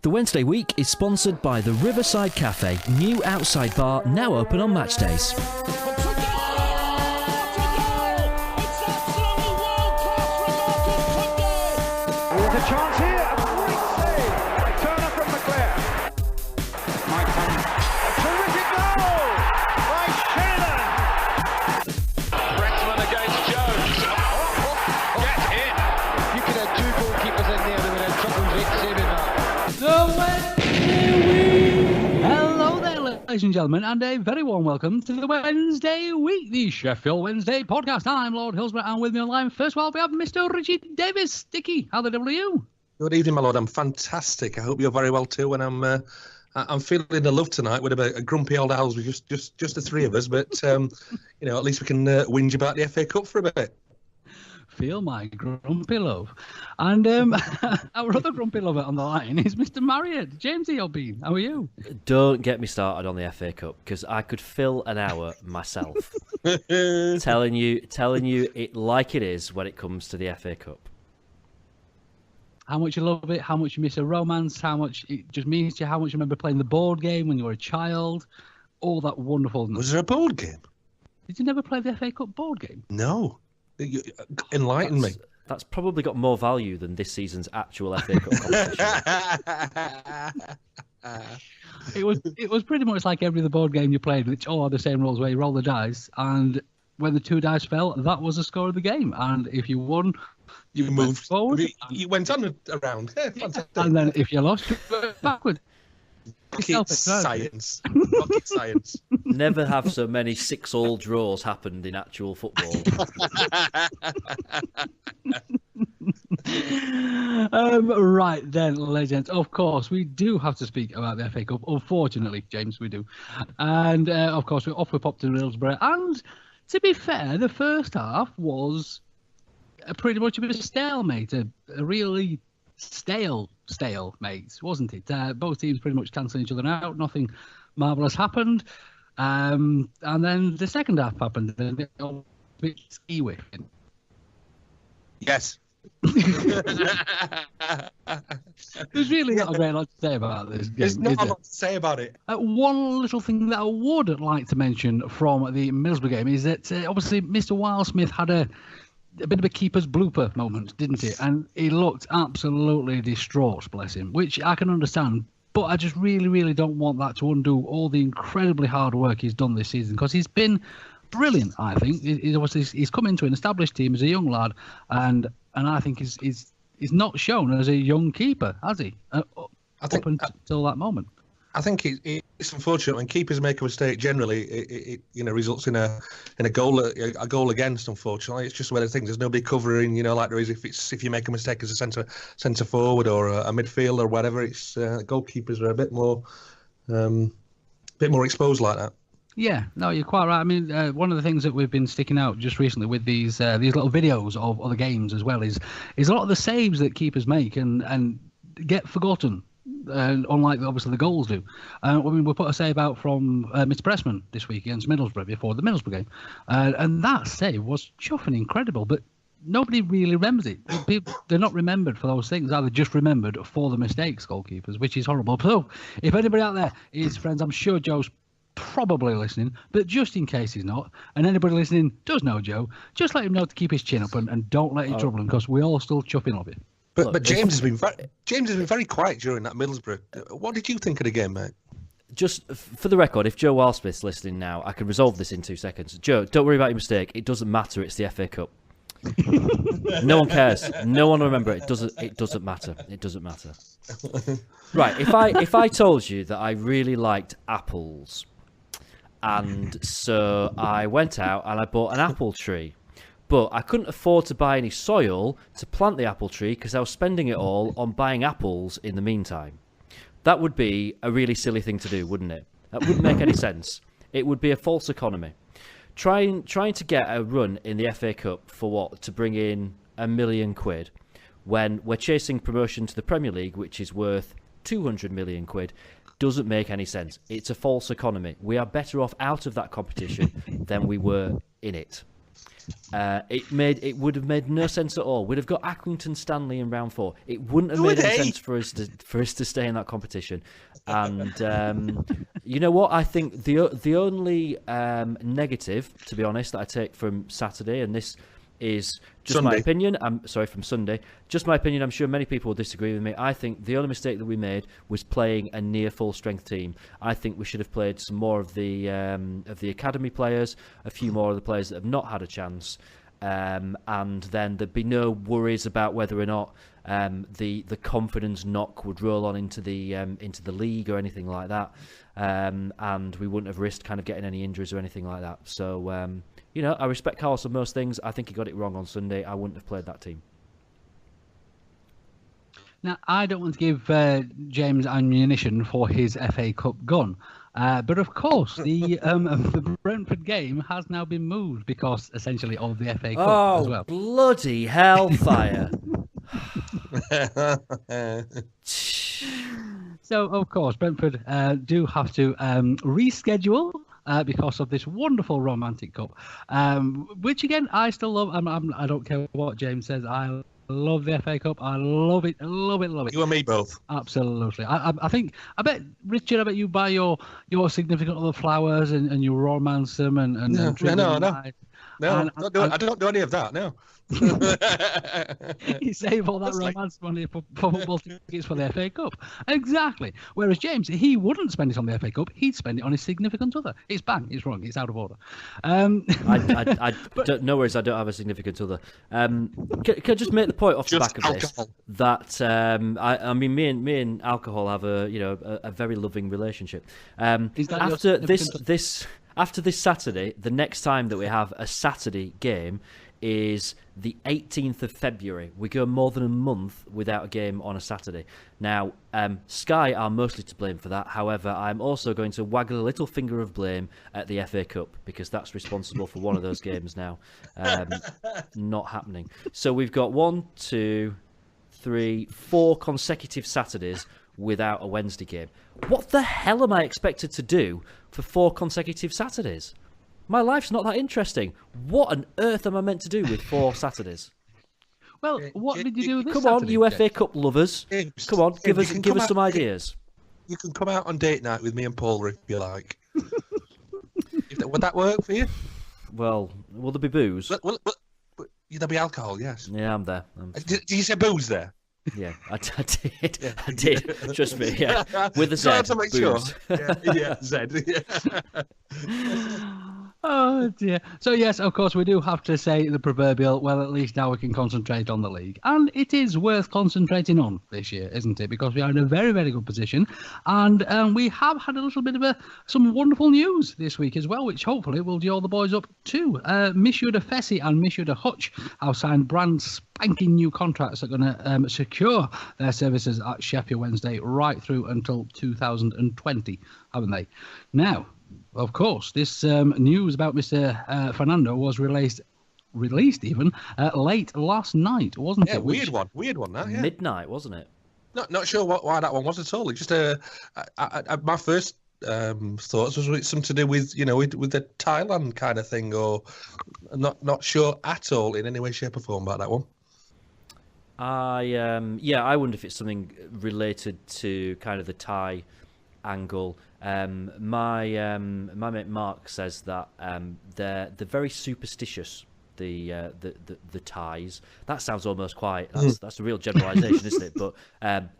The Wednesday week is sponsored by the Riverside Cafe, new outside bar, now open on match days. There's a chance here, a great save by Turner from McClare. Might come a terrific goal by Sheridan. Brexman against Jones. Get in. You could have two goalkeepers in there, they would have trouble with saving that. Hello there, ladies and gentlemen, and a very warm welcome to the Wednesday week, the Sheffield Wednesday podcast. I'm Lord Hillsborough, and with me online, first of all, we have Mr. Richie Davis. Sticky, how the devil are you? Good evening, my lord. I'm fantastic. I hope you're very well too. And I'm feeling the love tonight with a grumpy old owls with just the three of us. But at least we can whinge about the FA Cup for a bit. Feel my grumpy love. And our other grumpy lover on the line is Mr. Marriott. James Eobeen, how are you? Don't get me started on the FA Cup, because I could fill an hour myself telling you it like it is when it comes to the FA Cup. How much you love it, how much you miss a romance, how much it just means to you, how much you remember playing the board game when you were a child, all that wonderfulness. Was there a board game? Did you never play the FA Cup board game? No. Enlighten me. That's probably got more value than this season's actual FA Cup competition. It was pretty much like every other board game you played, which all had the same rules where you roll the dice, and when the two dice fell, that was the score of the game. And if you won, you moved forward. You went on around. Yeah, fantastic. And then if you lost, you went backward. Rocket science. Rocket science. Never have so many 6-all draws happened in actual football. Right then, legends. Of course, we do have to speak about the FA Cup. Unfortunately, James, we do. And of course, we're off. We popped to Middlesbrough. And to be fair, the first half was pretty much a stalemate, a really stalemate, wasn't it? Both teams pretty much cancelling each other out. Nothing marvellous happened. And then the second half happened. And it was a bit ski-whiffing. Yes. There's really not a great lot to say about this game. There's not a lot to say about it. One little thing that I would like to mention from the Middlesbrough game is that obviously Mr. Wildsmith had a bit of a keeper's blooper moment, didn't he? And he looked absolutely distraught, bless him, which I can understand. But I just really, really don't want that to undo all the incredibly hard work he's done this season, because he's been brilliant, I think. He's come into an established team as a young lad, and I think he's not shown as a young keeper, has he? Up until that moment. I think it's unfortunate when keepers make a mistake. Generally, it results in a goal against. Unfortunately, it's just one of the things. There's nobody covering, like there is if you make a mistake as a centre forward or a midfielder or whatever. It's goalkeepers are a bit more exposed like that. Yeah, no, you're quite right. I mean, one of the things that we've been sticking out just recently with these little videos of other games as well is a lot of the saves that keepers make and get forgotten. Unlike obviously the goals do. We put a save out from Mr. Pressman this week against Middlesbrough before the Middlesbrough game, and that save was chuffing incredible, but nobody really remembers it. They're not remembered for those things. They're just remembered for the mistakes, goalkeepers, which is horrible. So if anybody out there is friends, I'm sure Joe's probably listening, but just in case he's not, and anybody listening does know Joe, just let him know to keep his chin up and don't let it trouble him, because we all still chuffing of it. But James has been very quiet during that Middlesbrough. What did you think of the game, mate? Just for the record, if Joe Wildsmith's listening now, I can resolve this in 2 seconds. Joe, don't worry about your mistake. It doesn't matter. It's the FA Cup. No one cares. No one will remember it. It doesn't matter. It doesn't matter. Right. If I told you that I really liked apples, and so I went out and I bought an apple tree. But I couldn't afford to buy any soil to plant the apple tree because I was spending it all on buying apples in the meantime. That would be a really silly thing to do, wouldn't it? That wouldn't make any sense. It would be a false economy. Trying to get a run in the FA Cup for what? To bring in £1 million when we're chasing promotion to the Premier League, which is worth 200 million quid, doesn't make any sense. It's a false economy. We are better off out of that competition than we were in it. It would have made no sense at all. We'd have got Accrington Stanley in round 4. It wouldn't have made any sense for us to stay in that competition. And you know what? I think the only negative, to be honest, that I take from Saturday, and this is just Sunday. my opinion. From Sunday. Just my opinion. I'm sure many people will disagree with me. I think the only mistake that we made was playing a near full strength team. I think we should have played some more of the academy players, a few more of the players that have not had a chance, and then there'd be no worries about whether or not the confidence knock would roll on into the league or anything like that, and we wouldn't have risked kind of getting any injuries or anything like that. So. I respect Carlos on most things. I think he got it wrong on Sunday. I wouldn't have played that team. Now, I don't want to give James ammunition for his FA Cup gun. But of course, the Brentford game has now been moved because essentially of the FA Cup as well. Bloody hellfire. So, of course, Brentford do have to reschedule because of this wonderful romantic cup, which again I still love. I don't care what James says. I love the FA Cup. I love it. Love it. You and me both. Absolutely. I bet Richard. I bet you buy your significant other flowers and you romance them and No, and I don't do any of that. No. You save all that romance money for football tickets for the FA Cup. Exactly. Whereas James, he wouldn't spend it on the FA Cup. He'd spend it on his significant other. It's bang. It's wrong. It's out of order. No worries. I don't have a significant other. Can I just make the point off the back of alcohol. this that I mean, me and alcohol have a very loving relationship. After this Saturday, the next time that we have a Saturday game is the 18th of February. We go more than a month without a game on a Saturday. Now, Sky are mostly to blame for that. However, I'm also going to waggle a little finger of blame at the FA Cup because that's responsible for one of those games now not happening. So we've got 1, 2, 3, 4 consecutive Saturdays without a Wednesday game. What the hell am I expected to do for 4 consecutive Saturdays? My life's not that interesting. What on earth am I meant to do with 4 Saturdays? Well, what did you do this Come Saturday? on, FA Cup lovers. Come on, give us some ideas. You can come out on date night with me and Paul if you like. Would that work for you? Well, will there be booze? Well, there'll be alcohol, yes. Yeah, I'm there. Did you say booze there? Yeah, I did. Yeah. I did. Trust me, yeah. With a Z. To make booze. Sure. Yeah, Z. Yeah. Oh dear. So yes, of course, we do have to say the proverbial, well, at least now we can concentrate on the league. And it is worth concentrating on this year, isn't it? Because we are in a very, very good position. And we have had a little bit of some wonderful news this week as well, which hopefully will gee all the boys up too. Monsieur de Fessy and Monsieur de Hutch have signed brand spanking new contracts that are going to secure their services at Sheffield Wednesday right through until 2020, haven't they? Now, of course, this news about Mr. Fernando was released even late last night, wasn't it? Yeah, weird one, that. Yeah. Midnight, wasn't it? Not sure why that one was at all. It's just my first thoughts was something to do with with the Thailand kind of thing, or not sure at all in any way, shape, or form about that one. I wonder if it's something related to kind of the Thai angle. My mate Mark says that they're very superstitious. The Thais. That sounds almost quite. That's a real generalisation, isn't it? But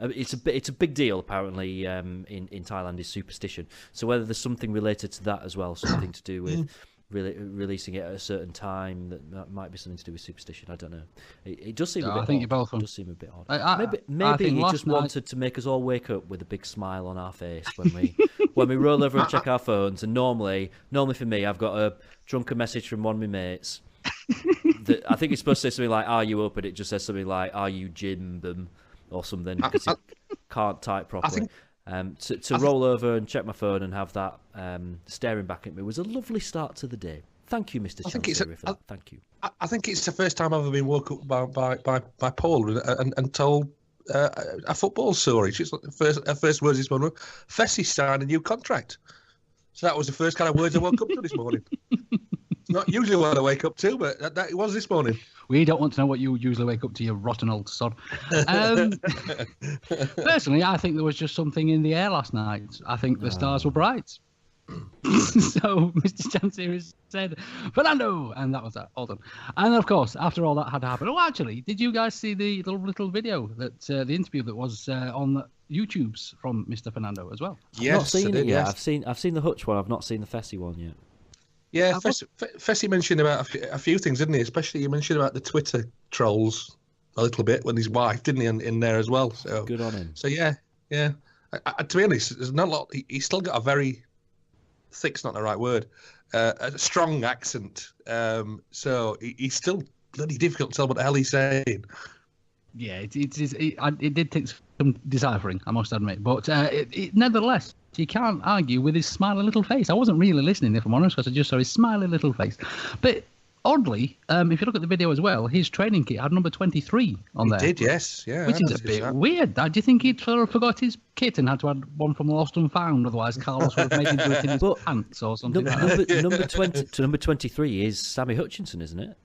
it's a big deal apparently. In Thailand is superstition. So whether there's something related to that as well, something to do with releasing it at a certain time, that might be something to do with superstition. I don't know. It does seem a bit. I think odd. you both. It does seem a bit odd. Maybe he just wanted to make us all wake up with a big smile on our face when we roll over and check our phones. And normally for me, I've got a drunken message from one of my mates. I think it's supposed to say something like "Are you up?" and it just says something like "Are you Jim them?" or something because he can't type properly. To roll over and check my phone and have that staring back at me was a lovely start to the day. Thank you, Mr. Chancellor, for that. Thank you. I think it's the first time I've ever been woke up by Paul and told a football story. Her first words this morning were, Fessy signed a new contract. So that was the first kind of words I woke up to this morning. It's not usually what I wake up to, but that it was this morning. We don't want to know what you usually wake up to, you rotten old sod. Personally, I think there was just something in the air last night. I think the stars were bright. So Mr. Chancery said, Fernando! And that was that. All done. And of course, after all that had happened, actually, did you guys see the little video, that the interview that was on YouTube's from Mr. Fernando as well? Yes, I've not seen it yet. yes. I've seen the Hutch one. I've not seen the Fessy one yet. Yeah, Fessy mentioned about a few things, didn't he? Especially you mentioned about the Twitter trolls a little bit when his wife, didn't he, in there as well? So Good on him. So yeah. To be honest, there's not a lot. He's still got a very thick's not the right word, a strong accent. So he's still bloody difficult to tell what the hell he's saying. Yeah, it did take some deciphering, I must admit. But nevertheless, you can't argue with his smiley little face. I wasn't really listening, if I'm honest, because I just saw his smiley little face. But oddly, if you look at the video as well, his training kit had number 23 on there. He did, yes. Yeah. Which is a bit weird. Do you think he'd forgot his kit and had to add one from Lost and Found? Otherwise, Carlos would have made him do it in his pants or something like that. Number 23 is Sammy Hutchinson, isn't it?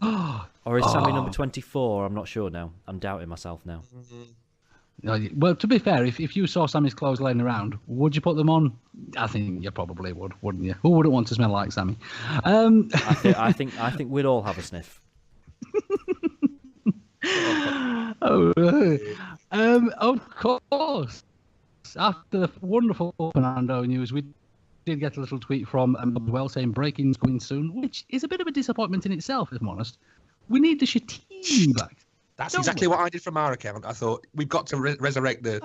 Or is Sammy number 24? I'm not sure now. I'm doubting myself now. Well, to be fair, if you saw Sammy's clothes laying around, would you put them on? I think you probably would, wouldn't you? Who wouldn't want to smell like Sammy? I think we'd all have a sniff. Of course. After the wonderful Fernando news, we did get a little tweet from Well saying breaking's coming soon, which is a bit of a disappointment in itself, if I'm honest. We need the Shatini back. That's exactly what I did from our account. I thought we've got to resurrect the.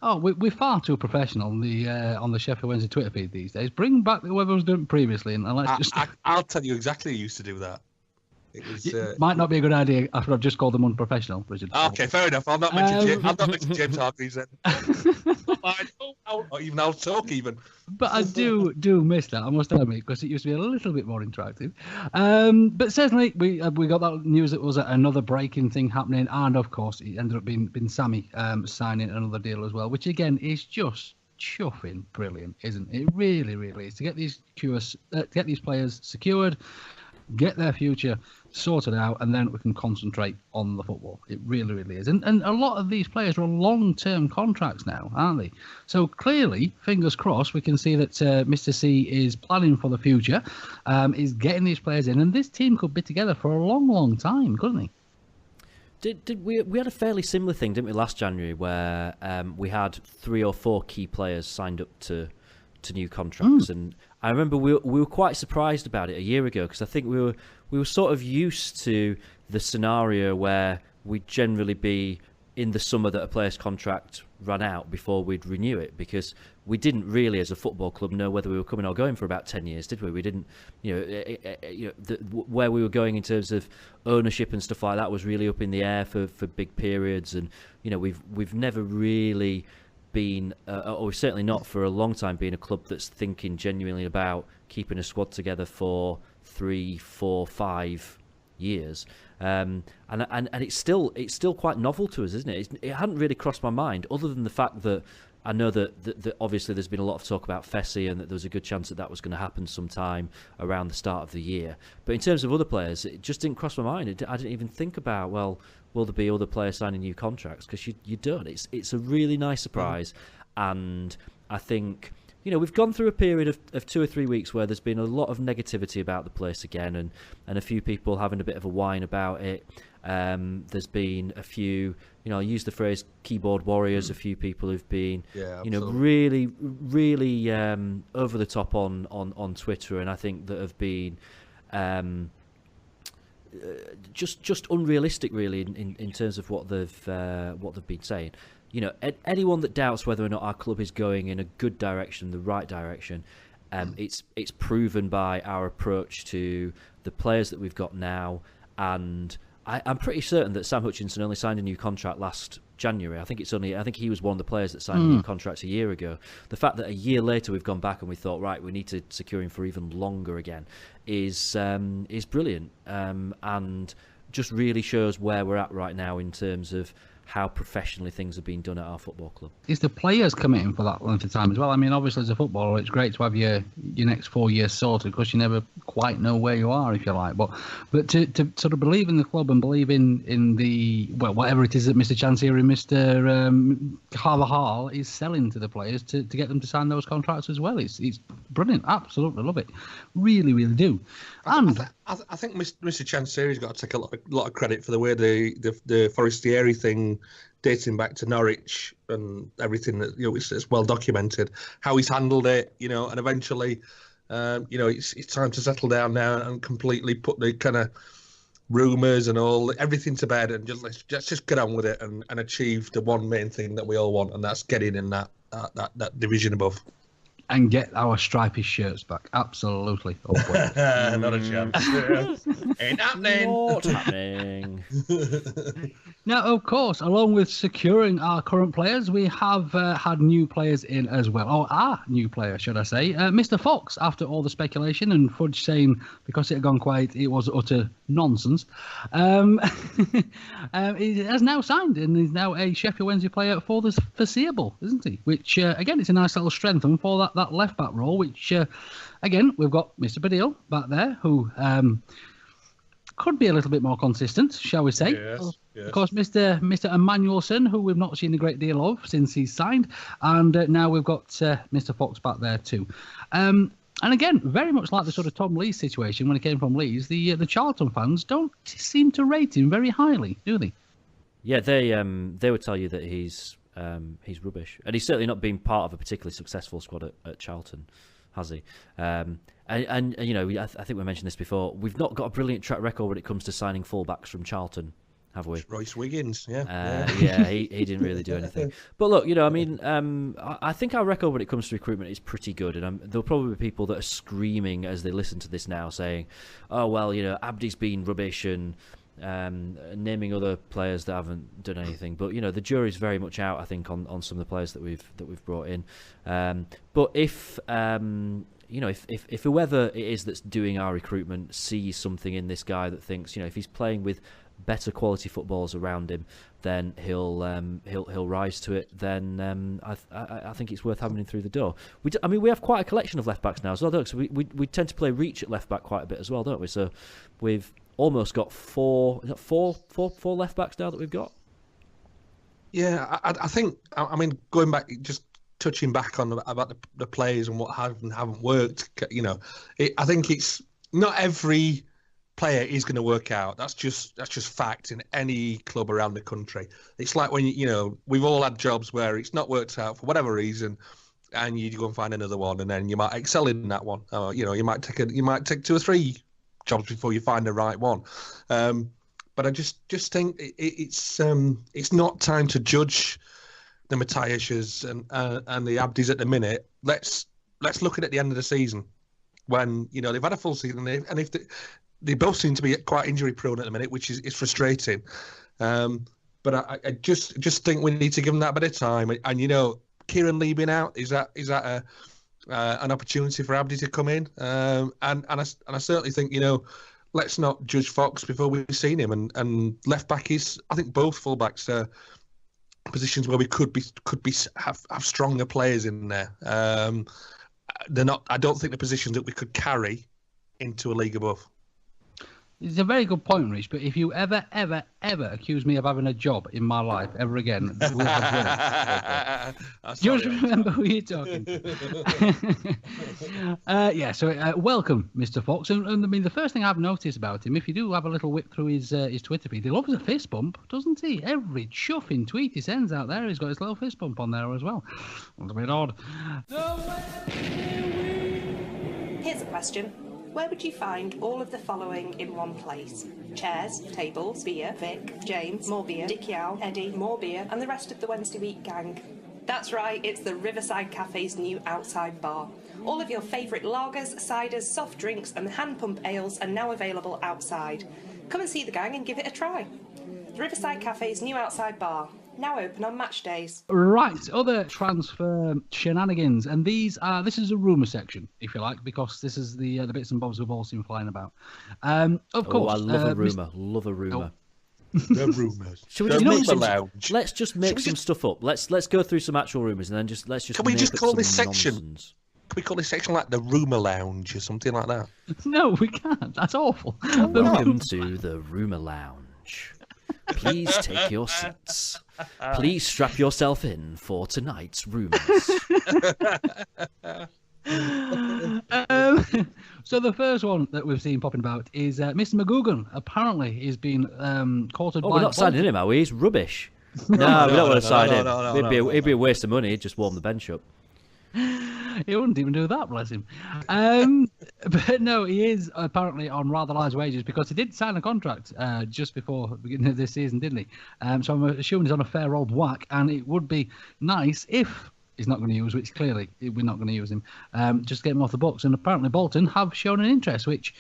We're far too professional on the Sheffield Wednesday Twitter feed these days. Bring back whoever was doing it previously, and let's just. I'll tell you exactly who used to do that. It was. Might not be a good idea after I've just called them unprofessional, Richard. Okay, fair enough. I'll not mention James Hargreaves then. Or I'll talk even. But I do miss that, I must admit, because it used to be a little bit more interactive. But certainly we got that news that was another breaking thing happening, and of course it ended up being Sammy signing another deal as well, which again is just chuffing brilliant, isn't it? It really, really is, to get these players secured, get their future sorted out, and then we can concentrate on the football. It really, really is. And a lot of these players are on long-term contracts now, aren't they? So clearly, fingers crossed, we can see that Mr. C is planning for the future, is getting these players in, and this team could be together for a long, long time, couldn't he? Did we had a fairly similar thing, didn't we, last January, where we had 3 or 4 key players signed up to new contracts, and I remember we were quite surprised about it a year ago, because I think we were sort of used to the scenario where we'd generally be in the summer that a player's contract ran out before we'd renew it, because we didn't really, as a football club, know whether we were coming or going for about 10 years, did we? We didn't, where we were going in terms of ownership and stuff like that was really up in the air for big periods, and we've never really been, or certainly not for a long time, been a club that's thinking genuinely about keeping a squad together for 3, 4, 5 years, and it's still quite novel to us, isn't it? It hadn't really crossed my mind, other than the fact that I know that obviously there's been a lot of talk about Fessy, and that there was a good chance that was going to happen sometime around the start of the year. But in terms of other players, it just didn't cross my mind. I didn't even think about, well, will there be other players signing new contracts? Because you don't. It's a really nice surprise, and I think we've gone through a period of 2 or 3 weeks where there's been a lot of negativity about the place again, and a few people having a bit of a whine about it. There's been a few, I'll use the phrase keyboard warriors, a few people who've been, really, really over the top on Twitter, and I think that have been just unrealistic, really, in terms of what they've been saying. Anyone that doubts whether or not our club is going in a good direction, the right direction, it's proven by our approach to the players that we've got now. And I'm pretty certain that Sam Hutchinson only signed a new contract last January. I think he was one of the players that signed a new contract a year ago. The fact that a year later we've gone back and we thought, right, we need to secure him for even longer again is brilliant, and just really shows where we're at right now in terms of how professionally things are being done at our football club. Is the players committing for that length of time as well? I mean, obviously as a footballer, it's great to have your next 4 years sorted because you never quite know where you are, if you like. But to sort of believe in the club and believe in the, well, whatever it is that Mr. Chansiri and Mr. Carvajal is selling to the players to get them to sign those contracts as well. It's brilliant. Absolutely love it. Really, really do. And I think Mr. Chansiri's got to take a lot of credit for the way the Forestieri thing, dating back to Norwich and everything that it's well documented, how he's handled it, and eventually, it's time to settle down now and completely put the kind of rumours and everything to bed and let's just get on with it and achieve the one main thing that we all want, and that's getting in that division above. And get our stripy shirts back. Absolutely. Oh, boy. Not a chance. Ain't happening. Not happening. Now, of course, along with securing our current players, we have had new players in as well. Or our new player, should I say. Mr. Fox, after all the speculation and Fudge saying because it had gone quiet, it was utter nonsense. He has now signed and is now a Sheffield Wednesday player for the foreseeable, isn't he? Which, again, it's a nice little strengthen for that left-back role, which, again, we've got Mr. Badil back there, who could be a little bit more consistent, shall we say. Yes. Of course, Mr. Emmanuelson, who we've not seen a great deal of since he's signed. And now we've got Mr. Fox back there too. And again, very much like the sort of Tom Lee situation when he came from Leeds, the Charlton fans don't seem to rate him very highly, do they? Yeah, they would tell you that he's rubbish, and he's certainly not been part of a particularly successful squad at Charlton, has he? And I think we mentioned this before. We've not got a brilliant track record when it comes to signing fullbacks from Charlton, have we? Royce Wiggins, yeah. He didn't really do anything. But look, I think our record when it comes to recruitment is pretty good, and there'll probably be people that are screaming as they listen to this now, saying, "Oh well, Abdi's been rubbish," and naming other players that haven't done anything. But the jury's very much out, I think, on some of the players that we've brought in. But if if whoever it is that's doing our recruitment sees something in this guy that thinks, if he's playing with better quality footballers around him, then he'll rise to it. Then I think it's worth having him through the door. We have quite a collection of left backs now as well, don't we? So we tend to play reach at left back quite a bit as well, don't we? So we've almost got four left backs now that we've got. Yeah, I think, going back, just touching back on about the players and what have and haven't worked, I think it's not every player is going to work out. That's just fact in any club around the country. It's like when we've all had jobs where it's not worked out for whatever reason, and you go and find another one, and then you might excel in that one. You might take 2 or 3 jobs before you find the right one. But I just think it's not time to judge the Matthias's and the Abdis at the minute. Let's look at the end of the season when they've had a full season, and if they both seem to be quite injury prone at the minute, which is frustrating. But I just think we need to give them that bit of time. And Kieran Lee being out, is that an opportunity for Abdi to come in? And I certainly think let's not judge Fox before we've seen him. And left back is, I think both fullbacks are positions where we could have stronger players in there. They're not. I don't think the positions that we could carry into a league above. It's a very good point, Rich, but if you ever accuse me of having a job in my life ever again, we'll have just remember who you're talking to. Welcome, Mr. Fox. And the first thing I've noticed about him, if you do have a little whip through his Twitter feed, he loves a fist bump, doesn't he? Every chuffing tweet he sends out there, he's got his little fist bump on there as well. A little bit odd. Here's a question. Where would you find all of the following in one place? Chairs, tables, beer, Vic, James, more beer, Dick Yow, Eddie, more beer, and the rest of the Wednesday Week gang. That's right, it's the Riverside Cafe's new outside bar. All of your favourite lagers, ciders, soft drinks and hand pump ales are now available outside. Come and see the gang and give it a try. The Riverside Cafe's new outside bar. Now open on match days. Right, other transfer shenanigans, and this is a rumour section, if you like, because this is the bits and bobs we've all seen flying about. Of course, I love a rumour. Love a rumour. The rumours. Should we The just make rumour some, lounge. let's just make some stuff up. Let's go through some actual rumours and then let's just. Can we make just up call some this section? nonsense. Can we call this section like the rumour lounge or something like that? No, we can't. That's awful. Welcome to the Rumour Lounge. Please take your seats. Please strap yourself in for tonight's rumours. So the first one that we've seen popping about is Mr. McGugan. Apparently, he's been courted by. We're not signing him, are we? He's rubbish. No, we don't want to sign him. It'd be a waste of money. He'd just warm the bench up. He wouldn't even do that, bless him. But no, he is apparently on rather large wages because he did sign a contract just before the beginning of this season, didn't he? So I'm assuming he's on a fair old whack, and it would be nice if he's not going to use, which clearly we're not going to use him, just get him off the books. And apparently Bolton have shown an interest, which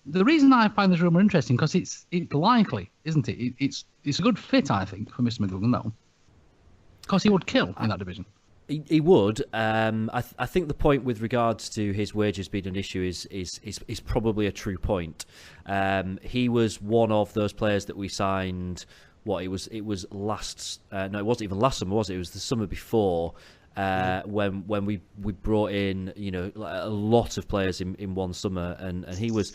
the reason I find this rumour interesting because it's likely, isn't it? It's a good fit, I think, for Mr. McGugan, though, because he would kill in that division. He would. I think the point with regards to his wages being an issue is probably a true point. He was one of those players that we signed. It was last. No, it wasn't even last summer, was it? It was the summer before. When we brought in a lot of players in one summer, and he was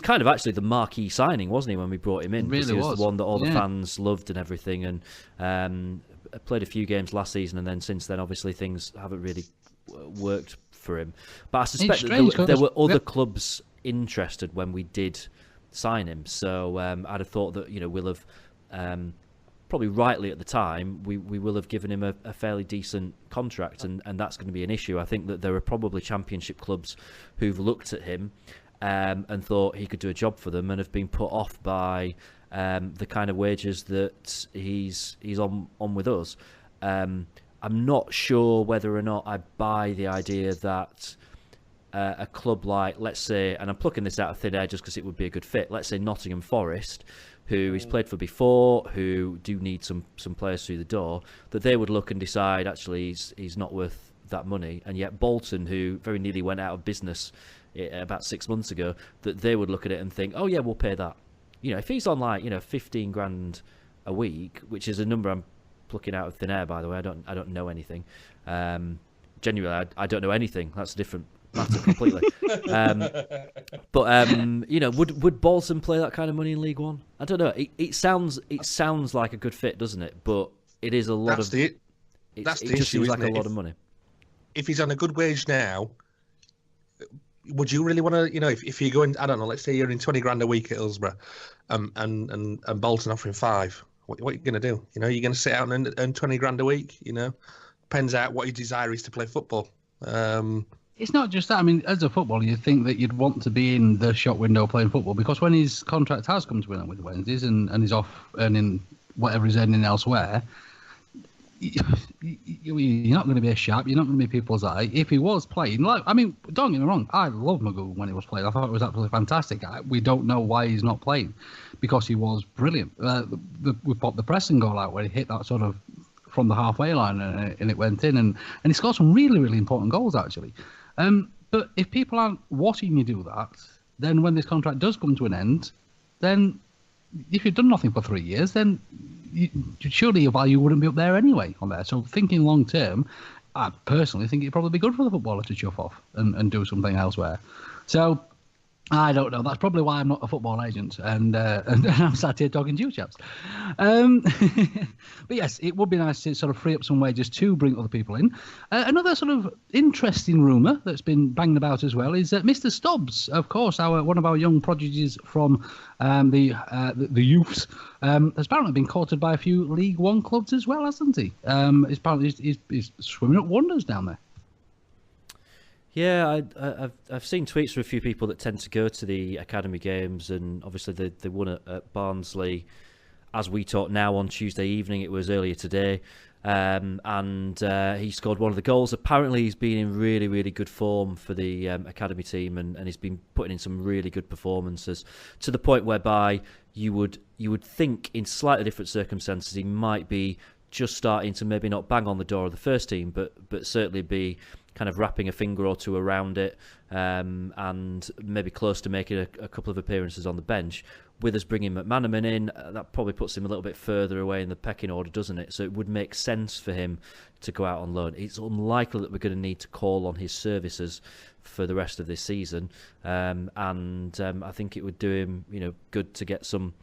kind of actually the marquee signing, wasn't he, when we brought him in? Really he was the one that all the yeah. fans loved and everything, and played a few games last season, and then since then obviously things haven't really worked for him. But I suspect that there were other clubs interested when we did sign him, so I'd have thought that we'll have probably rightly at the time we will have given him a fairly decent contract, and that's going to be an issue. I think that there are probably Championship clubs who've looked at him and thought he could do a job for them, and have been put off by the kind of wages that he's on with us. I'm not sure whether or not I buy the idea that a club like, let's say, and I'm plucking this out of thin air just because it would be a good fit, let's say Nottingham Forest, who he's played for before, who do need some players through the door, that they would look and decide actually he's not worth that money. And yet Bolton, who very nearly went out of business about 6 months ago, that they would look at it and think, oh yeah, we'll pay that. If he's on 15 grand a week, which is a number I'm plucking out of thin air, by the way, I don't know anything. Genuinely, I don't know anything. That's a different matter completely. Would Bolton play that kind of money in League One? I don't know. It sounds like a good fit, doesn't it? But it is a lot That's of. The it just issue, seems like a lot of money. If he's on a good wage now, would you really want to, if you're going, I don't know, let's say you're in 20 grand a week at Hillsborough, and Bolton offering 5, what are you going to do? You're going to sit out and earn 20 grand a week, Depends out what your desire is to play football. It's not just that. I mean, as a footballer, you'd think that you'd want to be in the shop window playing football, because when his contract has come to an end with Wednesdays and he's off earning whatever he's earning elsewhere, you're not going to be a sharp. You're not going to be people's eye. If he was playing, don't get me wrong, I love Magoo when he was playing. I thought it was absolutely fantastic. We don't know why he's not playing, because he was brilliant. We popped the pressing goal out where he hit that sort of from the halfway line and it went in, and he scored some really, really important goals actually. But if people aren't watching you do that, then when this contract does come to an end, then if you've done nothing for 3 years, then surely your value wouldn't be up there anyway on there. So thinking long term, I personally think it'd probably be good for the footballer to chuff off and do something elsewhere. So I don't know. That's probably why I'm not a football agent, and I'm sat here talking to you chaps. But yes, it would be nice to sort of free up some wages to bring other people in. Another sort of interesting rumour that's been banged about as well is that Mr. Stubbs, of course, one of our young prodigies from the youths, has apparently been courted by a few League One clubs as well, hasn't he? He's swimming up wonders down there. Yeah, I've seen tweets from a few people that tend to go to the academy games, and obviously they won at Barnsley. As we talk now on Tuesday evening, it was earlier today, and he scored one of the goals. Apparently, he's been in really, really good form for the academy team, and he's been putting in some really good performances to the point whereby you would think in slightly different circumstances he might be just starting to maybe not bang on the door of the first team, but certainly be kind of wrapping a finger or two around it, and maybe close to making a couple of appearances on the bench. With us bringing McManaman in, that probably puts him a little bit further away in the pecking order, doesn't it? So it would make sense for him to go out on loan. It's unlikely that we're going to need to call on his services for the rest of this season, and I think it would do him, good to get some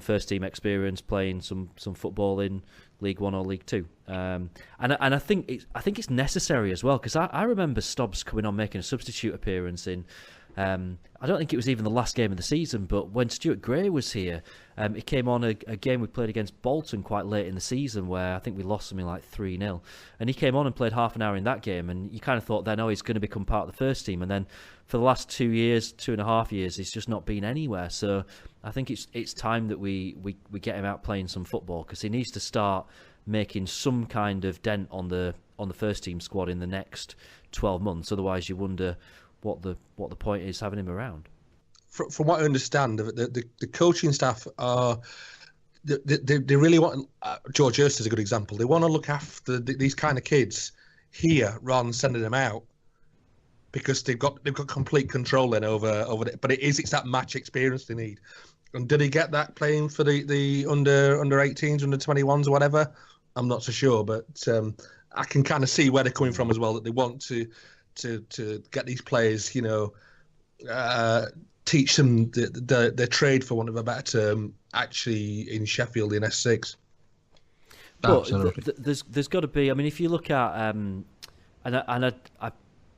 first team experience playing some football in League One or League Two, and I think it's necessary as well, because I remember Stobbs coming on making a substitute appearance in. I don't think it was even the last game of the season, but when Stuart Gray was here, he came on a game we played against Bolton quite late in the season, where I think we lost something like 3-0, and he came on and played half an hour in that game, and you kind of thought then, he's going to become part of the first team, and then for the last 2.5 years, he's just not been anywhere. So I think it's time that we get him out playing some football, because he needs to start making some kind of dent on the first team squad in the next 12 months. Otherwise, you wonder what the point is having him around. From what I understand, the coaching staff are they really want. George Hurst is a good example. They want to look after these kind of kids here rather than sending them out, because they've got complete control then over it. But it's that match experience they need. And did he get that playing for the under 18s, under 21s, or whatever? I'm not so sure, but I can kind of see where they're coming from as well. That they want to get these players, teach them their trade, for want of a better term, actually in Sheffield in S6. But there's got to be. I mean, if you look at and I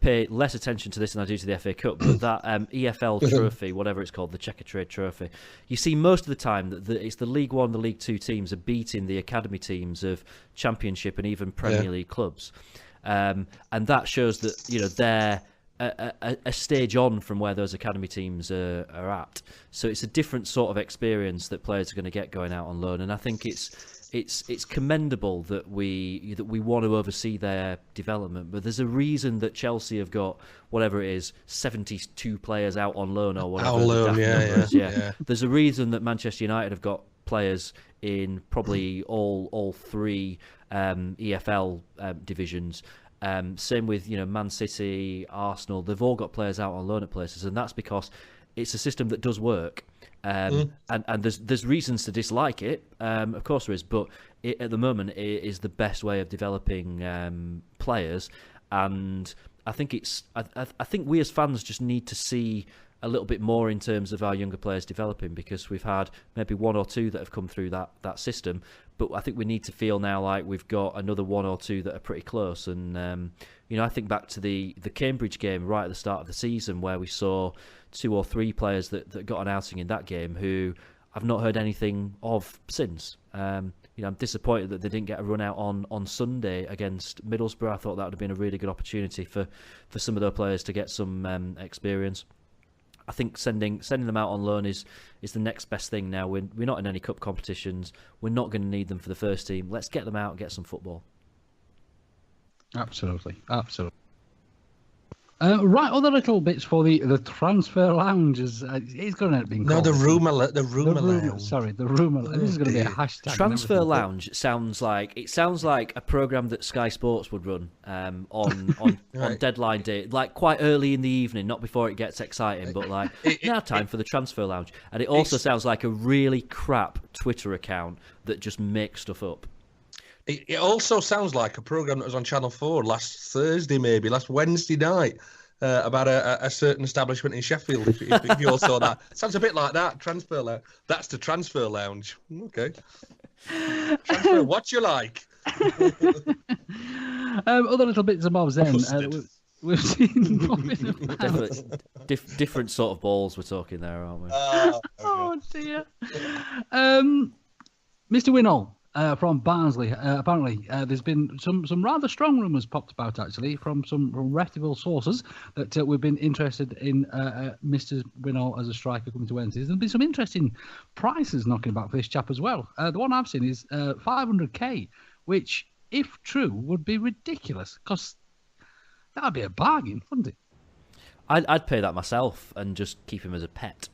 pay less attention to this than I do to the FA Cup, but that EFL trophy, whatever it's called, the Checker Trade Trophy, you see most of the time that it's the League One, the League Two teams are beating the academy teams of Championship and even Premier League clubs. And that shows that they're a stage on from where those academy teams are at. So it's a different sort of experience that players are going to get going out on loan, and I think it's commendable that we want to oversee their development. But there's a reason that Chelsea have got whatever it is 72 players out on loan or whatever. There's a reason that Manchester United have got players in probably all three EFL divisions. Same with Man City, Arsenal. They've all got players out on loan at places, and that's because it's a system that does work. And there's reasons to dislike it, of course there is, but at the moment it is the best way of developing players. And I think I think we as fans just need to see a little bit more in terms of our younger players developing, because we've had maybe one or two that have come through that system, but I think we need to feel now like we've got another one or two that are pretty close. And I think back to the Cambridge game right at the start of the season, where we saw 2 or 3 players that got an outing in that game who I've not heard anything of since. I'm disappointed that they didn't get a run out on Sunday against Middlesbrough. I thought that would have been a really good opportunity for some of those players to get some experience. I think sending them out on loan is the next best thing now. We're not in any cup competitions. We're not going to need them for the first team. Let's get them out and get some football. Absolutely. Right, other little bits for the transfer lounge is it's going to end up being called. The Rumour lounge. Sorry, the Rumour. This is going to be a hashtag. Transfer lounge sounds like a program that Sky Sports would run on deadline day, like quite early in the evening, not before it gets exciting, but like now time for the transfer lounge. And it also sounds like a really crap Twitter account that just makes stuff up. It also sounds like a programme that was on Channel 4 last Wednesday night, about a certain establishment in Sheffield, if you all saw that. Sounds a bit like that, transfer lounge. That's the transfer lounge. Okay. Transfer what you like. Other little bits and bobs then. We've seen different sort of balls we're talking there, aren't we? Oh dear. Mr. Winnall. From Barnsley, apparently there's been some rather strong rumours popped about, actually, from some reputable sources that we've been interested in Mr. Winnall as a striker coming to Wednesday. There's been some interesting prices knocking about for this chap as well. The one I've seen is 500k, which, if true, would be ridiculous, because that would be a bargain, wouldn't it? I'd pay that myself and just keep him as a pet.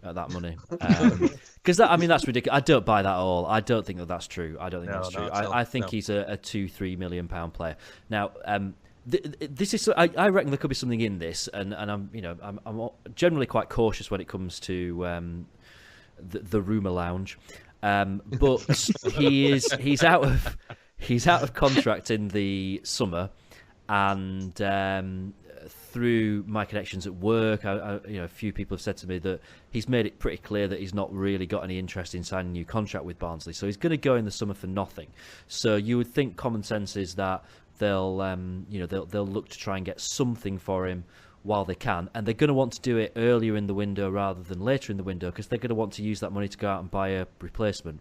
At that money, because that's ridiculous. I don't buy that at all. I don't think that's true. I don't think that's true. I think he's a £2-3 million player. Now, This is. I reckon there could be something in this, and I'm generally quite cautious when it comes to the Rumour lounge, but he's out of contract in the summer, and through my connections at work, a few people have said to me that he's made it pretty clear that he's not really got any interest in signing a new contract with Barnsley. So he's going to go in the summer for nothing. So you would think common sense is that they'll look to try and get something for him while they can, and they're going to want to do it earlier in the window rather than later in the window, because they're going to want to use that money to go out and buy a replacement.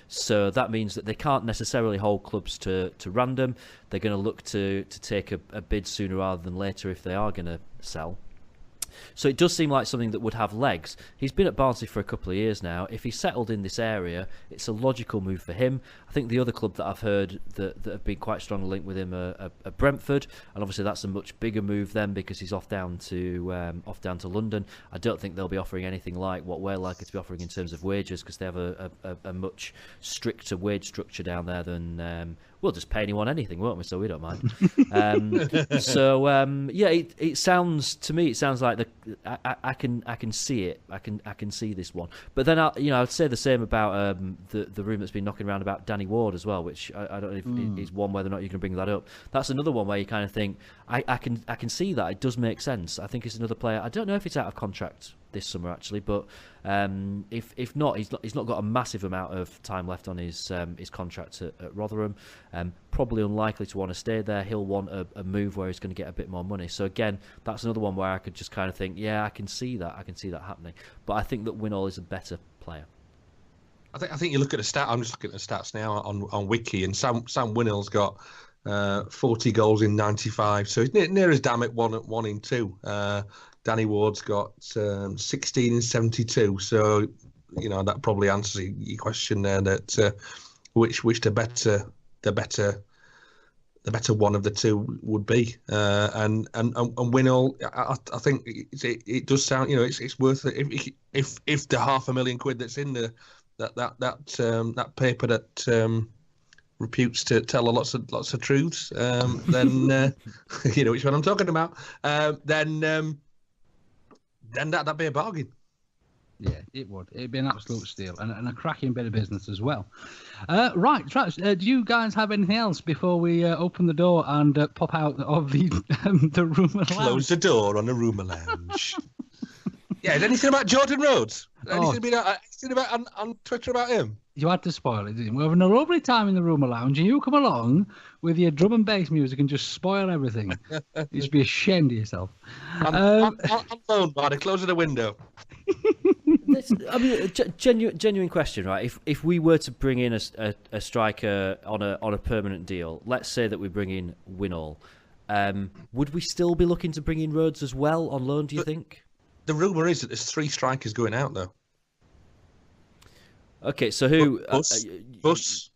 So that means that they can't necessarily hold clubs to random. They're going to look to take a bid sooner rather than later if they are going to sell. So it does seem like something that would have legs. He's been at Barnsley for a couple of years now. If he's settled in this area, it's a logical move for him. I think the other club that I've heard that have been quite strongly linked with him are Brentford, and obviously that's a much bigger move then because he's off down to London. I don't think they'll be offering anything like what we're likely to be offering in terms of wages, because they have a much stricter wage structure down there than. We'll just pay anyone anything, won't we? So we don't mind. It sounds to me. It sounds like I can see it. I can see this one. But then I'd say the same about the rumour that's been knocking around about Danny Ward as well, which I don't know if is one whether or not you can bring that up. That's another one where you kind of think I can see that it does make sense. I think it's another player. I don't know if it's out of contract this summer actually, but if not, he's not got a massive amount of time left on his contract at Rotherham. Probably unlikely to want to stay there. He'll want a move where he's going to get a bit more money. So again, that's another one where I could just kind of think, yeah, I can see that happening. But I think that Winnall is a better player. I think you look at the stat. I'm just looking at the stats now on Wiki, and Sam Winnall's got 40 goals in 95, so he's near as damn it one in two. Danny Ward's got 16 in 72, so that probably answers your question there. That which the better one of the two would be, and Winnall. I think it does sound it's worth it if the £500,000 that's in that paper that reputes to tell lots of truths, then which one I'm talking about, then that'd be a bargain. Yeah, it would. It'd be an absolute steal and a cracking bit of business as well. Right, Trash, do you guys have anything else before we open the door and pop out of the Rumour Lounge? Close the door on the Rumour Lounge. Yeah, anything about Jordan Rhodes? Anything about on Twitter about him? You had to spoil it, didn't you? We're having a lovely time in the Rumour Lounge, and you come along with your drum and bass music and just spoil everything. You should be ashamed of yourself. I'm phone, buddy. Close the window. I mean, genuine question, right? If we were to bring in a striker on a permanent deal, let's say that we bring in Winnall, would we still be looking to bring in Rhodes as well on loan? Do you think? The rumour is that there's 3 strikers going out though. Okay, so who? Bus,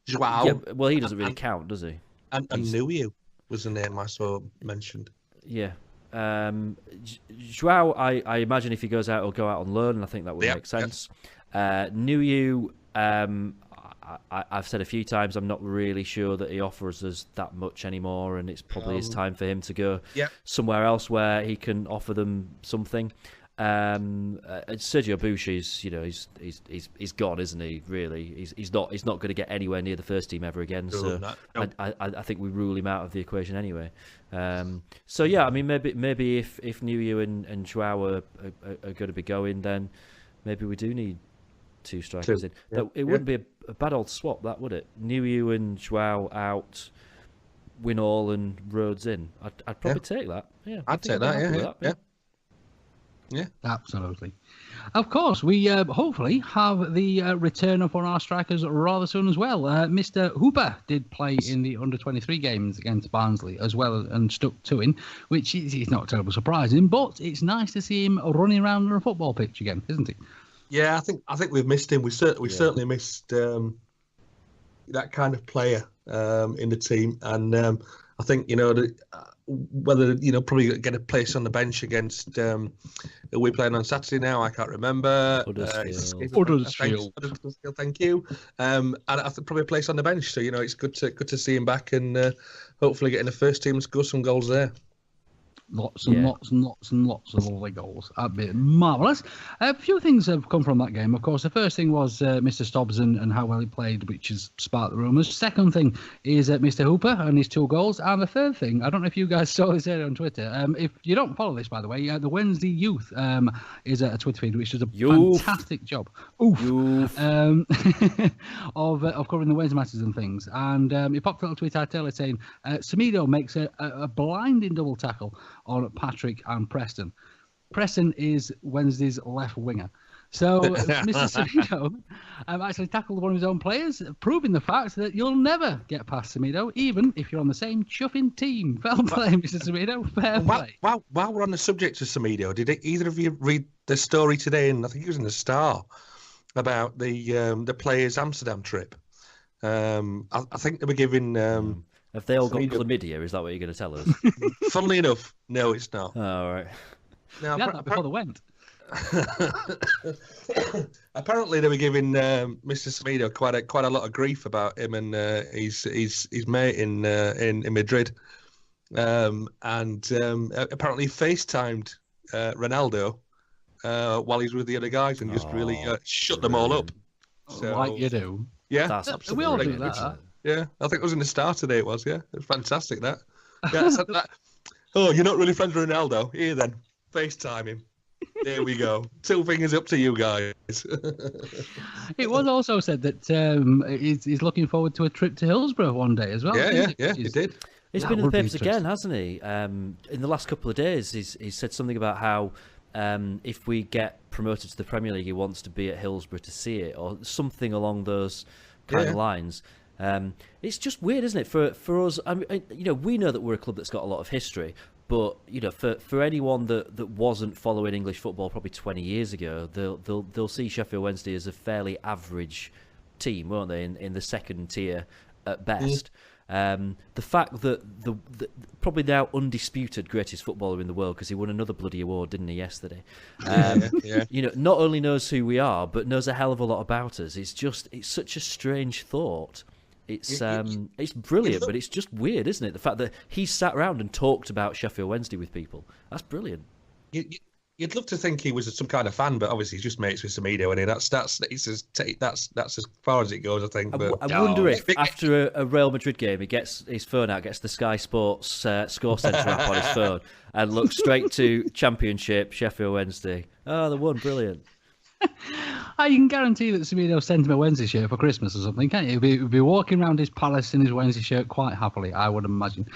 Joao. Yeah, well, he doesn't really count, does he? And Nuyu was the name I saw mentioned. Yeah. Joao, I imagine if he goes out, he'll go out on loan, and I think that would make sense. Nuyu, I've said a few times, I'm not really sure that he offers us that much anymore, and it's probably his time for him to go somewhere else where he can offer them something. Sergio Bush he's gone, isn't he? Really, he's not going to get anywhere near the first team ever again. So I think we rule him out of the equation anyway. So yeah, I mean maybe if Nuyu and Joao are going to be going, then maybe we do need 2 strikers in. It wouldn't be a bad old swap, that would it? Nuyu and Joao out, Winnall and Rhodes in. I'd probably take that. Yeah, I'd take that. Yeah, absolutely. Of course, we hopefully have the return of one of our strikers rather soon as well. Mr. Hooper did play in the under-23 games against Barnsley as well and stuck to him, which is not terribly surprising, but it's nice to see him running around on a football pitch again, isn't it? Yeah, I think we've missed him. We certainly missed that kind of player in the team, and I think whether probably get a place on the bench against who we're playing on Saturday now. I can't remember. Huddersfield. Thank you. And I think probably a place on the bench. So it's good to see him back and hopefully getting the first team to score some goals there. Lots and lots and lots and lots of lovely goals. That'd be marvellous. A few things have come from that game. Of course, the first thing was Mr. Stobbs and how well he played, which has sparked the rumours. Second thing is Mr. Hooper and his 2 goals. And the third thing, I don't know if you guys saw this on Twitter. If you don't follow this, by the way, the Wednesday Youth is a Twitter feed, which does a fantastic job of covering the Wednesday matches and things. And he popped a little tweet out earlier saying, Semedo makes a blinding double tackle on Patrick and Preston. Preston is Wednesday's left winger. So Mr. Semedo actually tackled one of his own players, proving the fact that you'll never get past Semedo, even if you're on the same chuffing team. Fair play, Mr. Semedo. Fair play. While we're on the subject of Semedo, did either of you read the story today? And I think it was in the Star about the players' Amsterdam trip. I think they were giving. Have they all got chlamydia? Is that what you're going to tell us? Funnily enough, no, it's not. Oh, all right. Now, Yeah, that before they went. Apparently, they were giving Mr. Semedo quite a lot of grief about him and his mate in Madrid, and apparently FaceTimed Ronaldo while he's with the other guys and just really shut them all up. So, Like you do. Yeah, That's We all do absolutely that. yeah. I think it was in the Star today. It was, yeah. It was fantastic. That. Yeah. Oh, you're not really friends with Ronaldo? Here then, FaceTime him. There we go. 2 fingers up to you guys. It was also said that he's looking forward to a trip to Hillsborough one day as well. Yeah, he did. He's been in the papers again, hasn't he? In the last couple of days, he's said something about how if we get promoted to the Premier League, he wants to be at Hillsborough to see it, or something along those kind of lines. It's just weird, isn't it? For us, I mean, we know that we're a club that's got a lot of history, but for anyone that wasn't following English football probably 20 years ago, they'll see Sheffield Wednesday as a fairly average team, won't they? In the second tier at best. The fact that the probably now undisputed greatest footballer in the world, because he won another bloody award, didn't he, yesterday? Not only knows who we are, but knows a hell of a lot about us. It's such a strange thought. It's brilliant, but it's just weird, isn't it? The fact that he sat around and talked about Sheffield Wednesday with people. That's brilliant. You'd love to think he was some kind of fan, but obviously he's just mates with Semedo, and that's as far as it goes, I think. But I wonder if after a Real Madrid game, he gets his phone out, gets the Sky Sports score centre app on his phone, and looks straight to Championship, Sheffield Wednesday. Oh, they won, brilliant. You can guarantee that Semedo sent him a Wednesday shirt for Christmas or something, can't you? He'll be walking around his palace in his Wednesday shirt quite happily, I would imagine.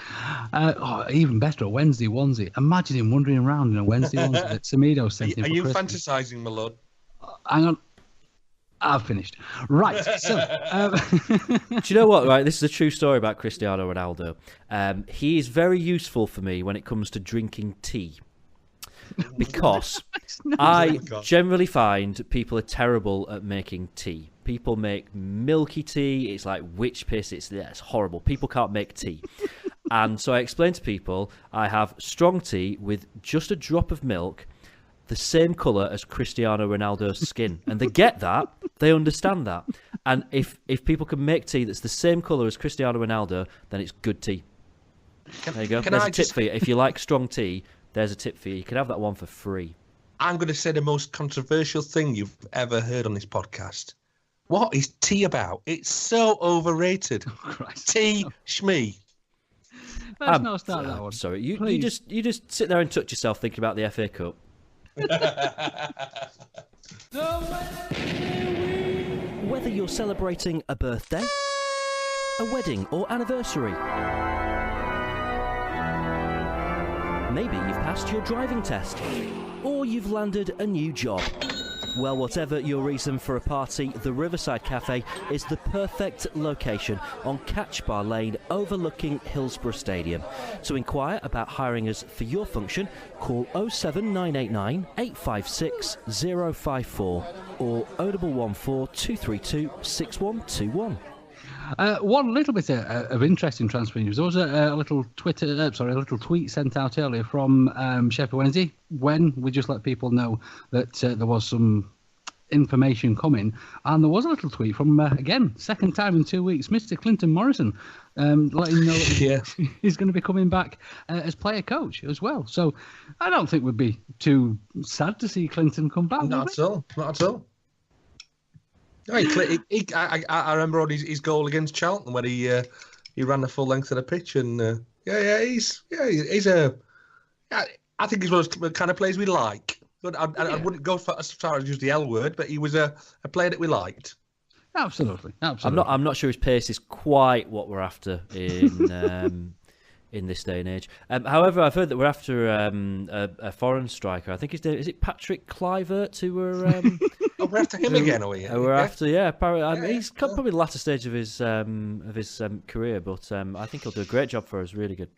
Even better, a Wednesday onesie. Imagine him wandering around in a Wednesday onesie that Semedo sent him for Christmas. Are you fantasising, my lord? Hang on. I've finished. Right, so... Do you know what, right? This is a true story about Cristiano Ronaldo. He is very useful for me when it comes to drinking tea. Because I generally find people are terrible at making tea. People make milky tea. It's like witch piss. It's horrible. People can't make tea. And so I explain to people, I have strong tea with just a drop of milk, the same colour as Cristiano Ronaldo's skin. And they get that. They understand that. And if people can make tea that's the same colour as Cristiano Ronaldo, then it's good tea. There you go. There's a tip for you. If you like strong tea, there's a tip for you. You can have that one for free. I'm going to say the most controversial thing you've ever heard on this podcast. What is tea about? It's so overrated. Tea, shmee. Let's not start that one. Sorry, you just sit there and touch yourself thinking about the FA Cup. Whether you're celebrating a birthday, a wedding or anniversary, maybe you've passed your driving test, or you've landed a new job. Well, whatever your reason for a party, the Riverside Cafe is the perfect location on Catch Bar Lane overlooking Hillsborough Stadium. To inquire about hiring us for your function, call 07989 856 054 or 0114 232 6121. One little bit of interesting transfer news. There was a little tweet sent out earlier from Sheffield Wednesday when we just let people know that there was some information coming, and there was a little tweet from again, second time in 2 weeks, Mr. Clinton Morrison, letting know that he's going to be coming back as player coach as well. So I don't think we'd be too sad to see Clinton come back. Not at all. Not at all. I remember on his goal against Charlton when he ran the full length of the pitch, and he's a. I think he's one of the kind of players we like. But I wouldn't go as far as use the L word, but he was a player that we liked. Absolutely. I'm not sure his pace is quite what we're after in this day and age. However, I've heard that we're after a foreign striker. I think is it Patrick Kluivert who we're. We're after him again, are we? We're after, he's probably the latter stage of his career, but I think he'll do a great job for us. Really good.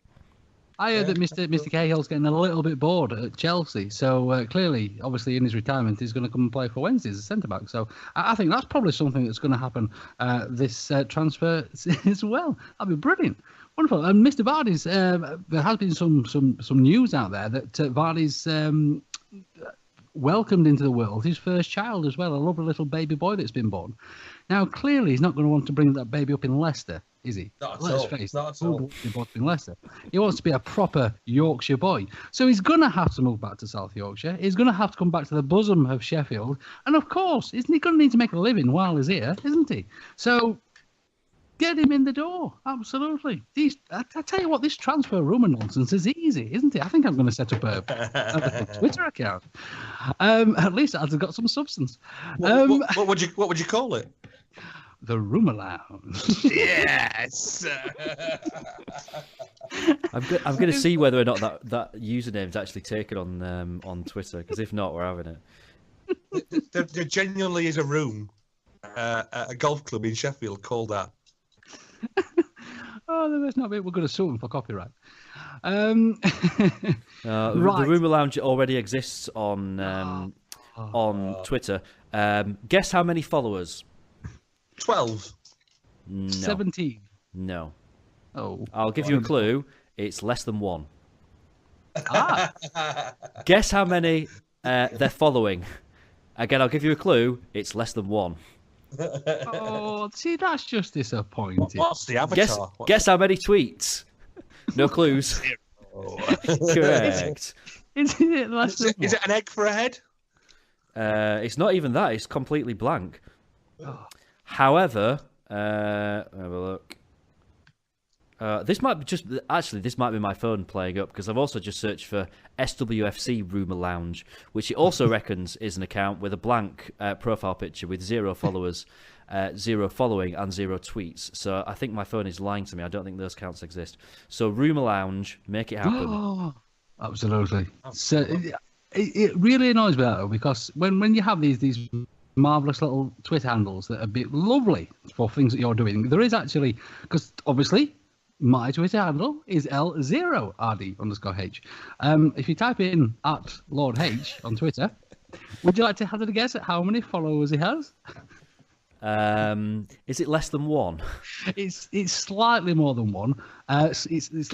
I heard that Mr. Cahill's getting a little bit bored at Chelsea, so clearly, obviously, in his retirement, he's going to come and play for Wednesday as a centre-back. So I think that's probably something that's going to happen this transfer as well. That'd be brilliant. Wonderful. And Mr. Vardy's, there has been some news out there that Vardy's welcomed into the world his first child as well, a lovely little baby boy that's been born. Now, clearly, he's not going to want to bring that baby up in Leicester, is he? Let's face it. Not at all. In Leicester. He wants to be a proper Yorkshire boy. So he's going to have to move back to South Yorkshire. He's going to have to come back to the bosom of Sheffield. And of course, isn't he going to need to make a living while he's here, isn't he? So get him in the door. Absolutely. I tell you what, this transfer rumour nonsense is easy, isn't it? I think I'm going to set up a Twitter account. At least I've got some substance. What would you call it? The Rumour Lounge. Yes. I'm going to see whether or not that username is actually taken on Twitter, because if not, we're having it. There genuinely is a room at a golf club in Sheffield called that. That's not it. We're going to sue them for copyright. The Rumour Lounge already exists on Twitter. Guess how many followers? 12. No. 17. No. Oh. I'll give you a clue. It's less than 1. Guess how many they're following. Again, I'll give you a clue. It's less than 1. Oh, see, that's just disappointing. What's the avatar? Guess how many tweets? No clues. Correct. Is it an egg for a head? It's not even that. It's completely blank. Oh. However, have a look. This might be my phone playing up, because I've also just searched for SWFC Rumour Lounge, which it also reckons is an account with a blank profile picture with 0 followers, 0 following, and 0 tweets. So I think my phone is lying to me. I don't think those accounts exist. So Rumour Lounge, make it happen. Absolutely. So it really annoys me, though, because when you have these marvellous little Twitter handles that are a bit lovely for things that you're doing, there is actually, because obviously my Twitter handle is L0RD_H. If you type in @Lord H on Twitter, would you like to hazard a guess at how many followers he has? Is it less than 1? It's slightly more than 1. It's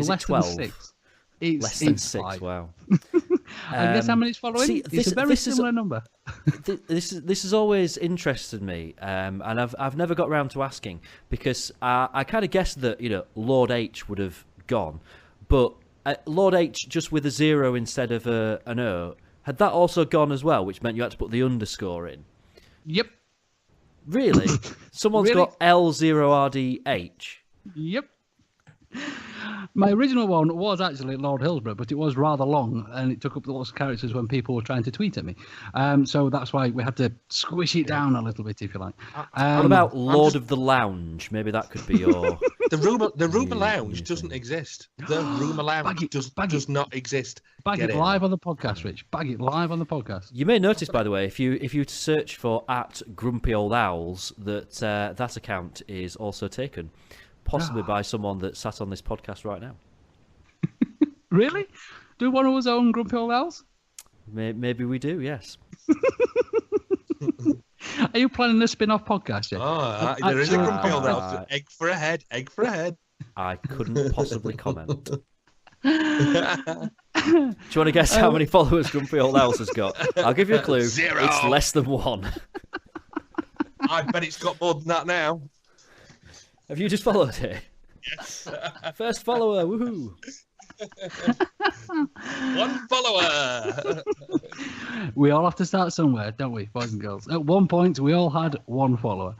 less 12? than 6. Less than 6. Wow. And guess how many is following? It's a very similar number. This has always interested me, and I've never got round to asking, because I kind of guessed that Lord H would have gone, but Lord H just with a 0 instead of an O, had that also gone as well, which meant you had to put the underscore in? Yep. Really? Someone's got L0RDH? Yep. My original one was actually Lord Hillsborough, but it was rather long, and it took up lots of characters when people were trying to tweet at me. So that's why we had to squish it down a little bit, if you like. What about Lord of the Lounge? Maybe that could be your... The Rumour Lounge doesn't exist. The Rumour Lounge does not exist. Bag it live on the podcast, Rich. Bag it live on the podcast. You may notice, by the way, if you search for @GrumpyOldOwls, that account is also taken. Possibly by someone that sat on this podcast right now. Really? Do one of us own Grumpy Old Owls? Maybe we do, yes. Are you planning a spin-off podcast? Yeah? Oh, there is a Grumpy Old Elf. Egg for a head. Egg for a head. I couldn't possibly comment. Do you want to guess how many followers Grumpy Old House has got? I'll give you a clue. 0. It's less than 1. I bet it's got more than that now. Have you just followed it? Yes. First follower, woohoo! 1 follower. We all have to start somewhere, don't we, boys and girls? At one point, we all had 1 follower.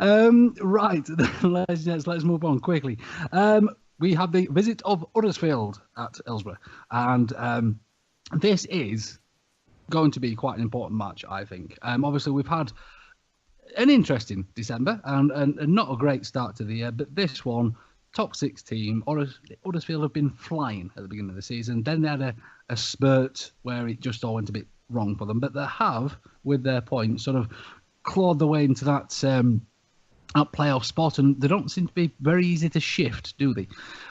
Right, let's move on quickly. We have the visit of Huddersfield at Hillsborough, and this is going to be quite an important match, I think. Obviously, we've had an interesting December and not a great start to the year, but this one, top 6 team, Huddersfield have been flying at the beginning of the season. Then they had a spurt where it just all went a bit wrong for them, but they have, with their points, sort of clawed their way into that playoff spot, and they don't seem to be very easy to shift, do they?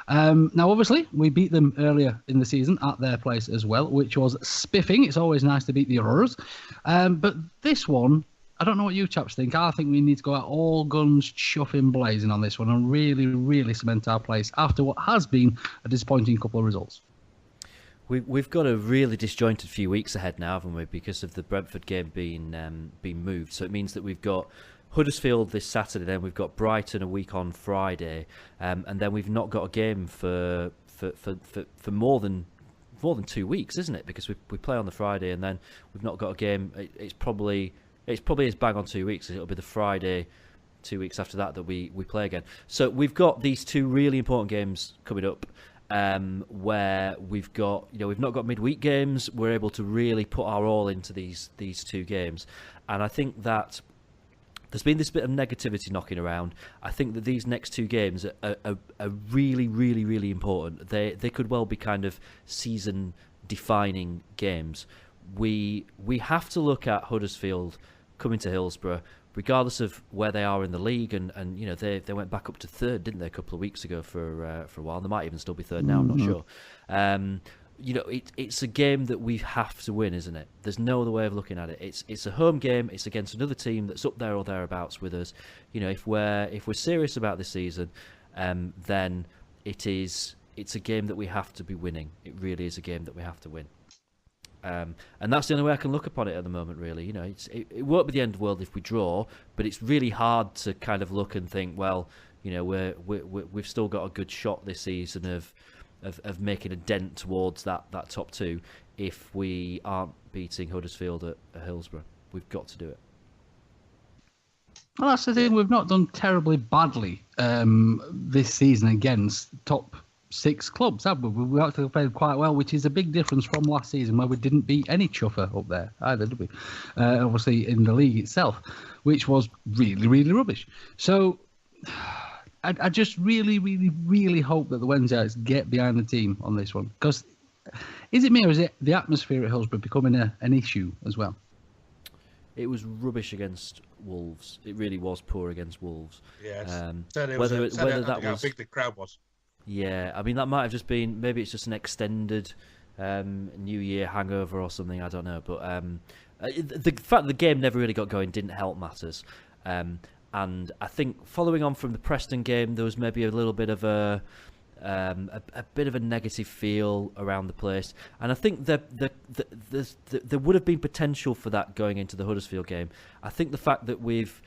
Now, obviously, we beat them earlier in the season at their place as well, which was spiffing. It's always nice to beat the Aurors. But this one, I don't know what you chaps think. I think we need to go out all guns chuffing blazing on this one and really, really cement our place after what has been a disappointing couple of results. We've got a really disjointed few weeks ahead now, haven't we? Because of the Brentford game being moved. So it means that we've got Huddersfield this Saturday, then we've got Brighton a week on Friday, and then we've not got a game for more than 2 weeks, isn't it? Because we play on the Friday and then we've not got a game. It's probably is bang on 2 weeks. It'll be the Friday 2 weeks after that we play again. So we've got these 2 really important games coming up, where we've not got midweek games. We're able to really put our all into these 2 games, and I think that there's been this bit of negativity knocking around. I think that these next 2 games are really, really, really important. They could well be kind of season-defining games. We have to look at Huddersfield coming to Hillsborough, regardless of where they are in the league, and you know they went back up to 3rd, didn't they, a couple of weeks ago for a while. They might even still be 3rd now. I'm not sure. You know, it's a game that we have to win, isn't it? There's no other way of looking at it. It's a home game. It's against another team that's up there or thereabouts with us. You know, if we're serious about this season, then it's a game that we have to be winning. It really is a game that we have to win. And that's the only way I can look upon it at the moment, really. You know, it won't be the end of the world if we draw, but it's really hard to kind of look and think, well, you know, we've still got a good shot this season of making a dent towards that top 2 if we aren't beating Huddersfield at Hillsborough. We've got to do it. Well, that's the thing. We've not done terribly badly this season against top 6 clubs, have we? We've actually played quite well, which is a big difference from last season where we didn't beat any chuffer up there either, did we? Obviously in the league itself, which was really, really rubbish. So I just really, really, really hope that the Wednesdays get behind the team on this one. Because is it me or is it the atmosphere at Hillsborough becoming an issue as well? It was rubbish against Wolves. It really was poor against Wolves. Yes. Whether that was how big the crowd was. Yeah, I mean that might have just been, maybe it's just an extended New Year hangover or something. I don't know, but the fact the game never really got going didn't help matters. And I think following on from the Preston game, there was maybe a little bit of a bit of a negative feel around the place, and I think there would have been potential for that going into the Huddersfield game. I think the fact that we've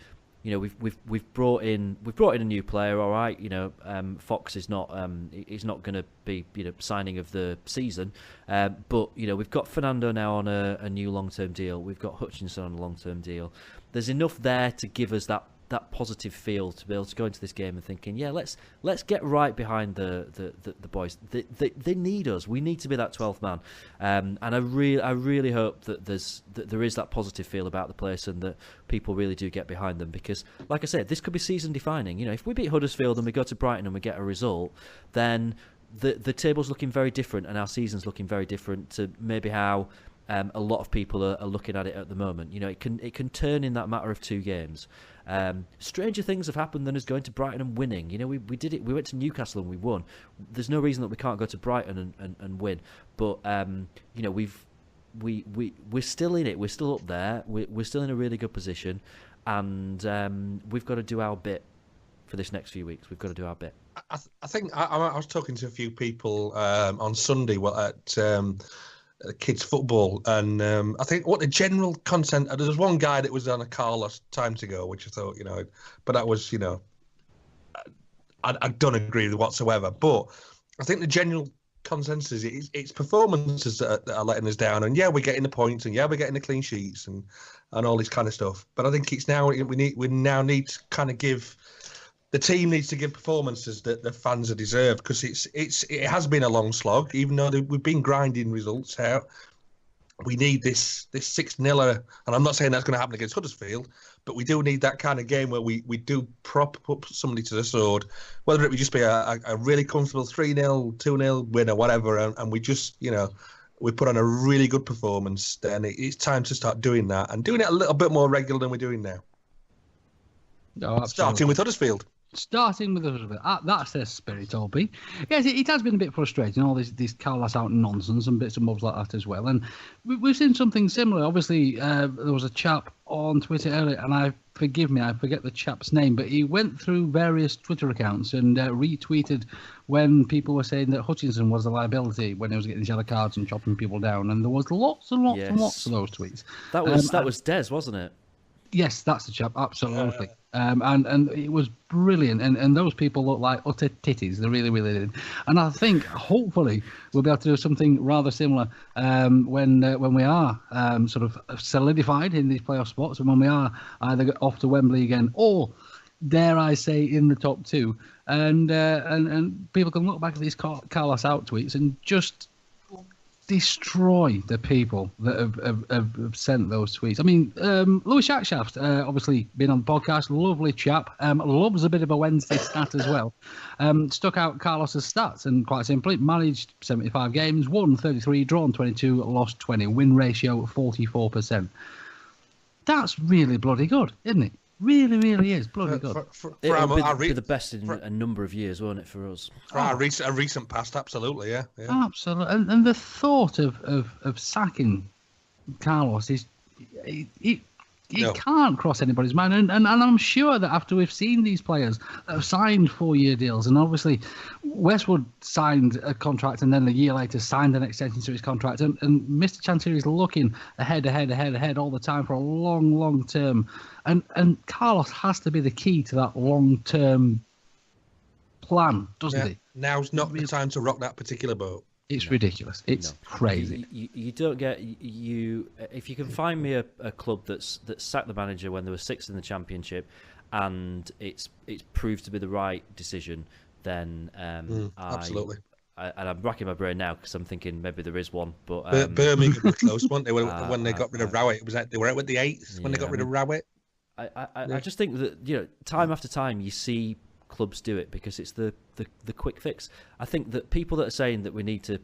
brought in a new player, all right. You know, Fox is not going to be signing of the season, but you know we've got Fernando now on a new long-term deal. We've got Hutchinson on a long-term deal. There's enough there to give us that positive feel to be able to go into this game and thinking, yeah, let's get right behind the boys. They need us. We need to be that 12th man. And I really hope that there is that positive feel about the place and that people really do get behind them, because, like I said, this could be season defining. You know, if we beat Huddersfield and we go to Brighton and we get a result, then the table's looking very different and our season's looking very different to maybe how a lot of people are looking at it at the moment. You know, it can turn in that matter of 2 games. Stranger things have happened than us going to Brighton and winning. You know, we did it. We went to Newcastle and we won. There's no reason that we can't go to Brighton and win. But you know, we're still in it. We're still up there. We're still in a really good position. and we've got to do our bit for this next few weeks. We've got to do our bit. I think I was talking to a few people on Sunday at kids football, and I think what the general consent. There was one guy that was on a Carlos times ago, which I thought, but that was, I don't agree with whatsoever. But I think the general consensus is it's performances that are letting us down, and yeah, we're getting the points, and yeah, we're getting the clean sheets, and all this kind of stuff. But I think it's now we now need to kind of give. The team needs to give performances that the fans are deserved, because it has been a long slog. Even though we've been grinding results out, we need this 6-0, and I'm not saying that's going to happen against Huddersfield, but we do need that kind of game where we do prop up somebody to the sword, whether it would just be a really comfortable 3-0, 2-0 win or whatever, and we just we put on a really good performance. Then it's time to start doing that, and doing it a little bit more regular than we're doing now. Oh, starting with Huddersfield. Starting with us, that's their spirit, Obi. Yes, it has been a bit frustrating, all these Carlos out nonsense and bits and bobs like that as well. And we've seen something similar. Obviously, there was a chap on Twitter earlier, and I forget the chap's name, but he went through various Twitter accounts and retweeted when people were saying that Hutchinson was a liability when he was getting these yellow cards and chopping people down. And there was lots and lots and lots of those tweets. That was Des, wasn't it? Yes, that's the chap, absolutely. And it was brilliant. And those people look like utter titties. They really, really did. And I think, hopefully, we'll be able to do something rather similar when we are sort of solidified in these playoff spots, and when we are either off to Wembley again or, dare I say, in the top two. And people can look back at these Carlos out tweets and just destroy the people that have sent those tweets. I mean, Louis Shackshaft, obviously been on the podcast, lovely chap, loves a bit of a Wednesday stat as well. Stuck out Carlos's stats, and quite simply, managed 75 games, won 33, drawn 22, lost 20, win ratio 44%. That's really bloody good, isn't it? Really, really is bloody good. It'll be the best in a number of years, won't it, for us? For our recent past, absolutely, yeah. Absolutely. And the thought of sacking Carlos is it can't cross anybody's mind. And I'm sure that after we've seen these players that have signed 4-year deals, and obviously Westwood signed a contract and then a year later signed an extension to his contract, and Mr. Chantier is looking ahead all the time for a long term. And Carlos has to be the key to that long-term plan, doesn't he? Now's not the time to rock that particular boat. It's ridiculous. It's crazy. You don't get if you can find me a club that sacked the manager when there were 6th in the Championship, and it's proved to be the right decision, then absolutely. And I'm racking my brain now because I'm thinking maybe there is one, but Birmingham were close, weren't they? When they got rid of Rowett, they were out with the 8th when they got rid of Rowett. I just think that time after time you see clubs do it because it's the quick fix. I think that people that are saying that we need to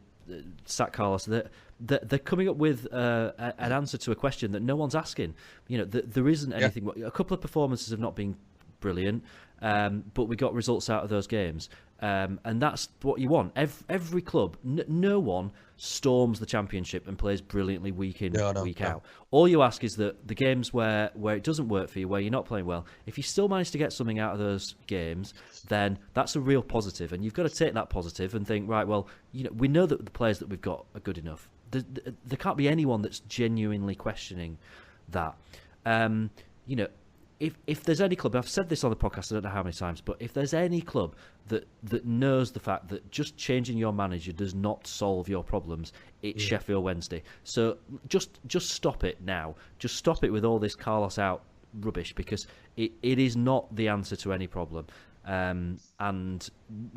sack Carlos, that they're coming up with an answer to a question that no one's asking. There isn't anything. A couple of performances have not been brilliant, but we got results out of those games, and that's what you want. Every club, no one storms the Championship and plays brilliantly week in, week out. All you ask is that the games where it doesn't work for you, where you're not playing well, if you still manage to get something out of those games, then that's a real positive, and you've got to take that positive and think, right, well, we know that the players that we've got are good enough. There can't be anyone that's genuinely questioning that. If there's any club, I've said this on the podcast, I don't know how many times, but if there's any club that knows the fact that just changing your manager does not solve your problems, it's Sheffield Wednesday. So just stop it now. Just stop it with all this Carlos out rubbish, because it is not the answer to any problem. And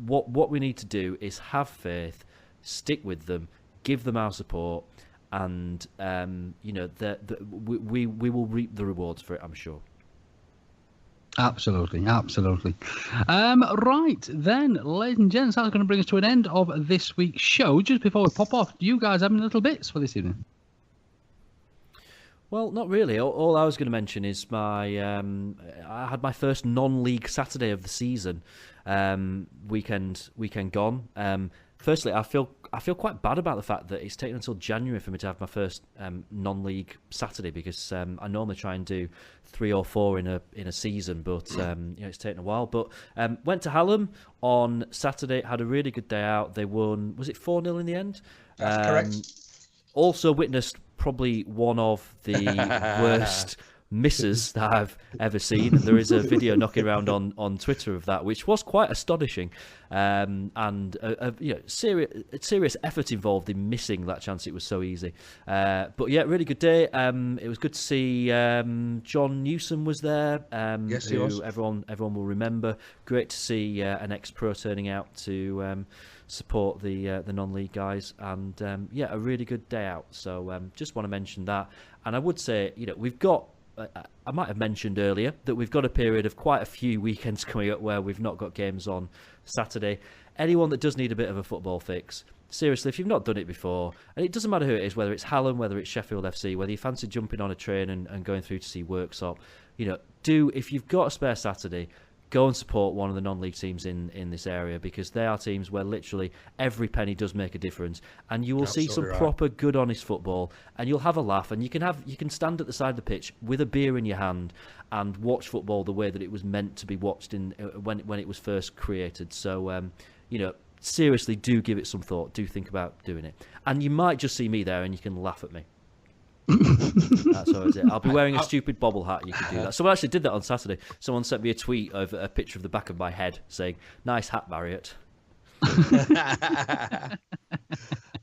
what we need to do is have faith, stick with them, give them our support, and we will reap the rewards for it, I'm sure. Absolutely. Right then, ladies and gents, that's going to bring us to an end of this week's show. Just before we pop off, do you guys have any little bits for this evening? Well, not really. All I was going to mention is I had my first non-league Saturday of the season. Weekend gone. Firstly, I feel I feel quite bad about the fact that it's taken until January for me to have my first non-league Saturday, because I normally try and do 3 or 4 in a season, but it's taken a while. But went to Hallam on Saturday, had a really good day out. They won, was it 4-0 in the end? That's correct. Also witnessed probably one of the worst misses that I've ever seen. There is a video knocking around on Twitter of that, which was quite astonishing, and serious effort involved in missing that chance. It was so easy, but yeah, really good day. It was good to see John Newsom was there. Yes, he was. Everyone will remember. Great to see an ex-pro turning out to support the non-league guys, and a really good day out. So just want to mention that. And I would say, we've got, I might have mentioned earlier that we've got a period of quite a few weekends coming up where we've not got games on Saturday. Anyone that does need a bit of a football fix, seriously, if you've not done it before, and it doesn't matter who it is, whether it's Hallam, whether it's Sheffield FC, whether you fancy jumping on a train and going through to see Worksop, if you've got a spare Saturday, go and support one of the non-league teams in this area, because they are teams where literally every penny does make a difference, and you will see some proper good honest football, and you'll have a laugh, and you can stand at the side of the pitch with a beer in your hand and watch football the way that it was meant to be watched when it was first created. So seriously, do give it some thought, do think about doing it, and you might just see me there and you can laugh at me. That's always it. I'll be wearing a stupid bobble hat. You could do that. Someone actually did that on Saturday. Someone sent me a tweet of a picture of the back of my head saying, "Nice hat, Marriott."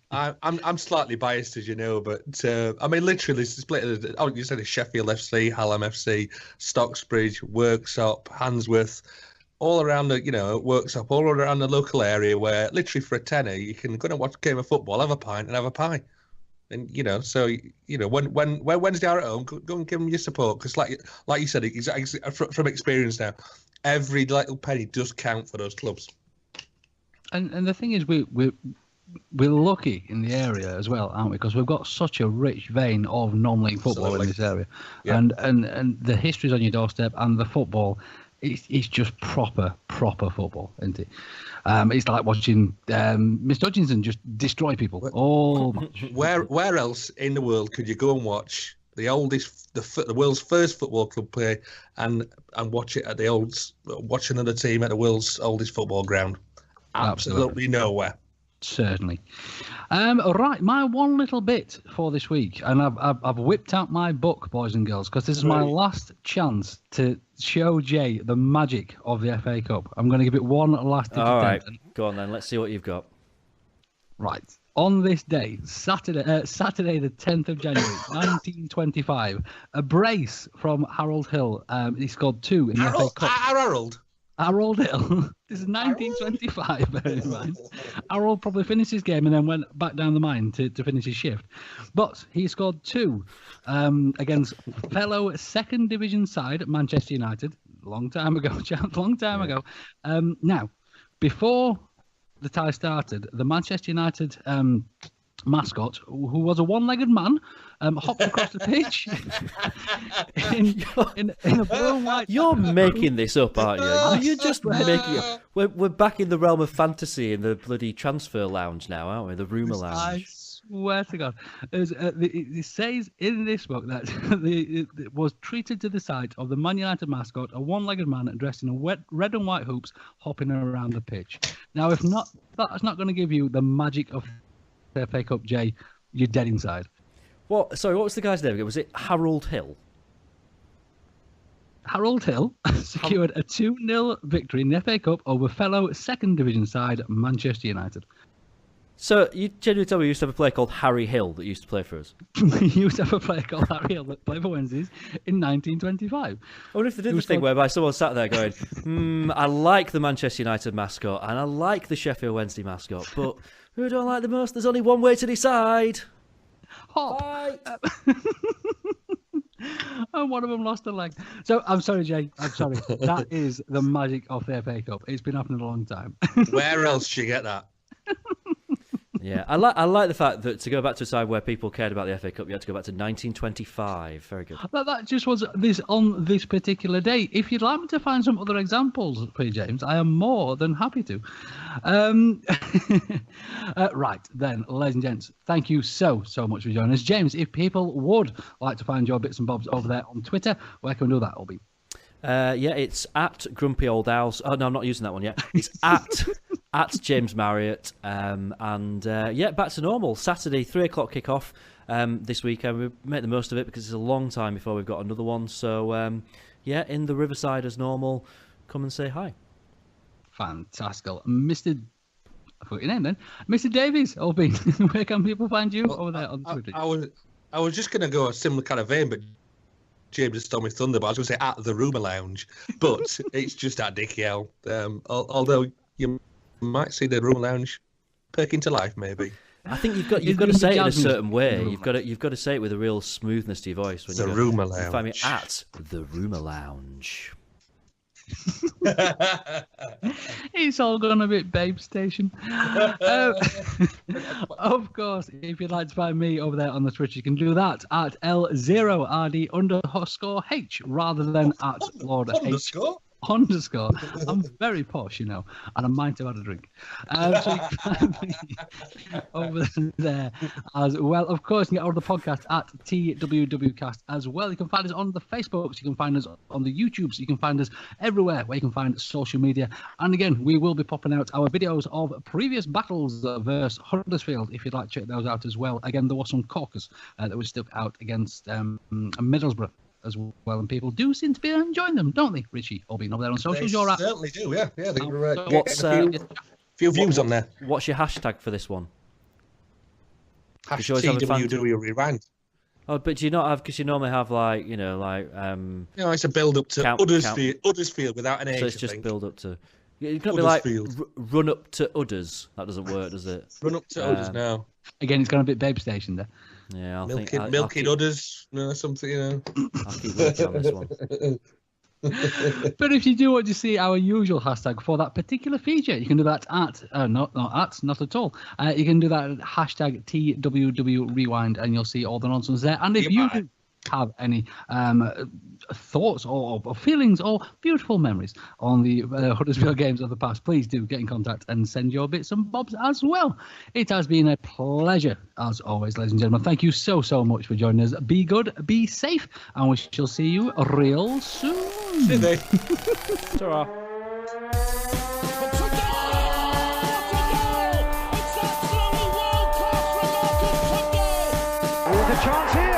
I'm slightly biased, as you know, but literally split. Oh, you said it's Sheffield FC, Hallam FC, Stocksbridge, Worksop, Handsworth, all around the Worksop, all around the local area, where literally for a tenner you can go and watch a game of football, have a pint, and have a pie. And when Wednesday are at home, go and give them your support, because like you said, from experience now, every little penny does count for those clubs. And the thing is, we're lucky in the area as well, aren't we? Because we've got such a rich vein of non-league football in this area, and the history's on your doorstep, and the football. It's just proper football, isn't it? It's like watching Mr. Hutchinson just destroy people. Where else in the world could you go and watch the world's first football club play and watch it watch another team at the world's oldest football ground? Absolutely nowhere. Certainly. Right, my one little bit for this week, and I've whipped out my book, boys and girls, because this is my last chance to show Jay the magic of the FA Cup. I'm going to give it one last attempt. All right, go on then. Let's see what you've got. Right. On this day, Saturday the 10th of January, 1925, a brace from Harold Hill. He scored 2 in the FA Cup. Harold Hill. This is 1925, bear in mind. Harold probably finished his game and then went back down the mine to finish his shift. But he scored 2 against fellow second division side Manchester United. Long time ago, champ, long time ago. Now, before the tie started, the Manchester United mascot, who was a one-legged man, hopped across the pitch in a blue and white. You're making this up, aren't you? You're just making it. We're back in the realm of fantasy in the bloody transfer lounge now, aren't we? The Rumour lounge. I swear to God. It says in this book that it was treated to the sight of the Man United mascot, a one-legged man dressed in a red and white hoops, hopping around the pitch. Now, if not, that's not going to give you the magic of the FA Cup, Jay. You're dead inside. What? Sorry, what was the guy's name again? Was it Harold Hill? Harold Hill secured a 2-0 victory in the FA Cup over fellow second division side Manchester United. So you genuinely tell me you used to have a player called Harry Hill that used to play for us? He used to have a player called Harry Hill that played for Wednesdays in 1925. I wonder if they did the thing whereby someone sat there going, I like the Manchester United mascot and I like the Sheffield Wednesday mascot, but who do I like the most? There's only one way to decide. Hop. And one of them lost a leg. So I'm sorry, Jay. I'm sorry. That is the magic of the FA Cup. It's been happening a long time. Where else do you get that? Yeah, I like the fact that to go back to a side where people cared about the FA Cup, you had to go back to 1925. Very good. That just was this on this particular day. If you'd like me to find some other examples, P. James, I am more than happy to. Right, then, ladies and gents, thank you so much for joining us. James, if people would like to find your bits and bobs over there on Twitter, where can we do that, Albie? Yeah, it's at Grumpy Old House. Oh, no, I'm not using that one yet. It's at James Marriott. Yeah, back to normal. Saturday, 3 o'clock kickoff this weekend. We make the most of it because it's a long time before we've got another one. So, yeah, in the Riverside as normal. Come and say hi. Fantastic. I forgot your name then. Mr. Davies, Albie, where can people find you over there on Twitter? I was just going to go a similar kind of vein, but James has stole my thunder, but I was going to say at the Rumour Lounge, but it's just at Dickie L. Although you might see the Rumour Lounge perk into life, maybe. I think you've got to say it in a certain way. You've got to say it with a real smoothness to your voice. When the Rumour Lounge. You find me at the Rumour Lounge. It's all gone a bit babe station. Of course, if you'd like to find me over there on the Twitch, you can do that at L0RD_H rather than at Lord H. Underscore. I'm very posh, you know, and I might have had a drink. So you can find me over there as well. Of course, you can get over the podcast at TWWcast as well. You can find us on the Facebooks, you can find us on the YouTubes, you can find us everywhere where you can find social media. And again, we will be popping out our videos of previous battles versus Huddersfield, if you'd like to check those out as well. Again, there was some corkers that we stuck out against Middlesbrough as well, and people do seem to be enjoying them, don't they, Richie? All being over there on socials, they you're at. Certainly do, yeah. They're What's a few views on there. What's your hashtag for this one? TWW Rewind. Oh, but do you not have? Because you normally have it's a build up to Huddersfield without an H. So it's just build up to. You can't be like run up to Udders. That doesn't work, does it? Run up to Udders now. Again, it's gone a bit babe station there. Yeah, milking Udders, something, I'll keep working on this one. But if you do want to see our usual hashtag for that particular feature, you can do that at not at all. You can do that at hashtag TWW Rewind, and you'll see all the nonsense there. And if you do have any thoughts or feelings or beautiful memories on the Huddersfield games of the past, please do get in contact and send your bits and bobs as well. It has been a pleasure as always, ladies and gentlemen. Thank you so much for joining us. Be good, be safe, and we shall see you real soon. See you. Ta-ra. There's a chance here.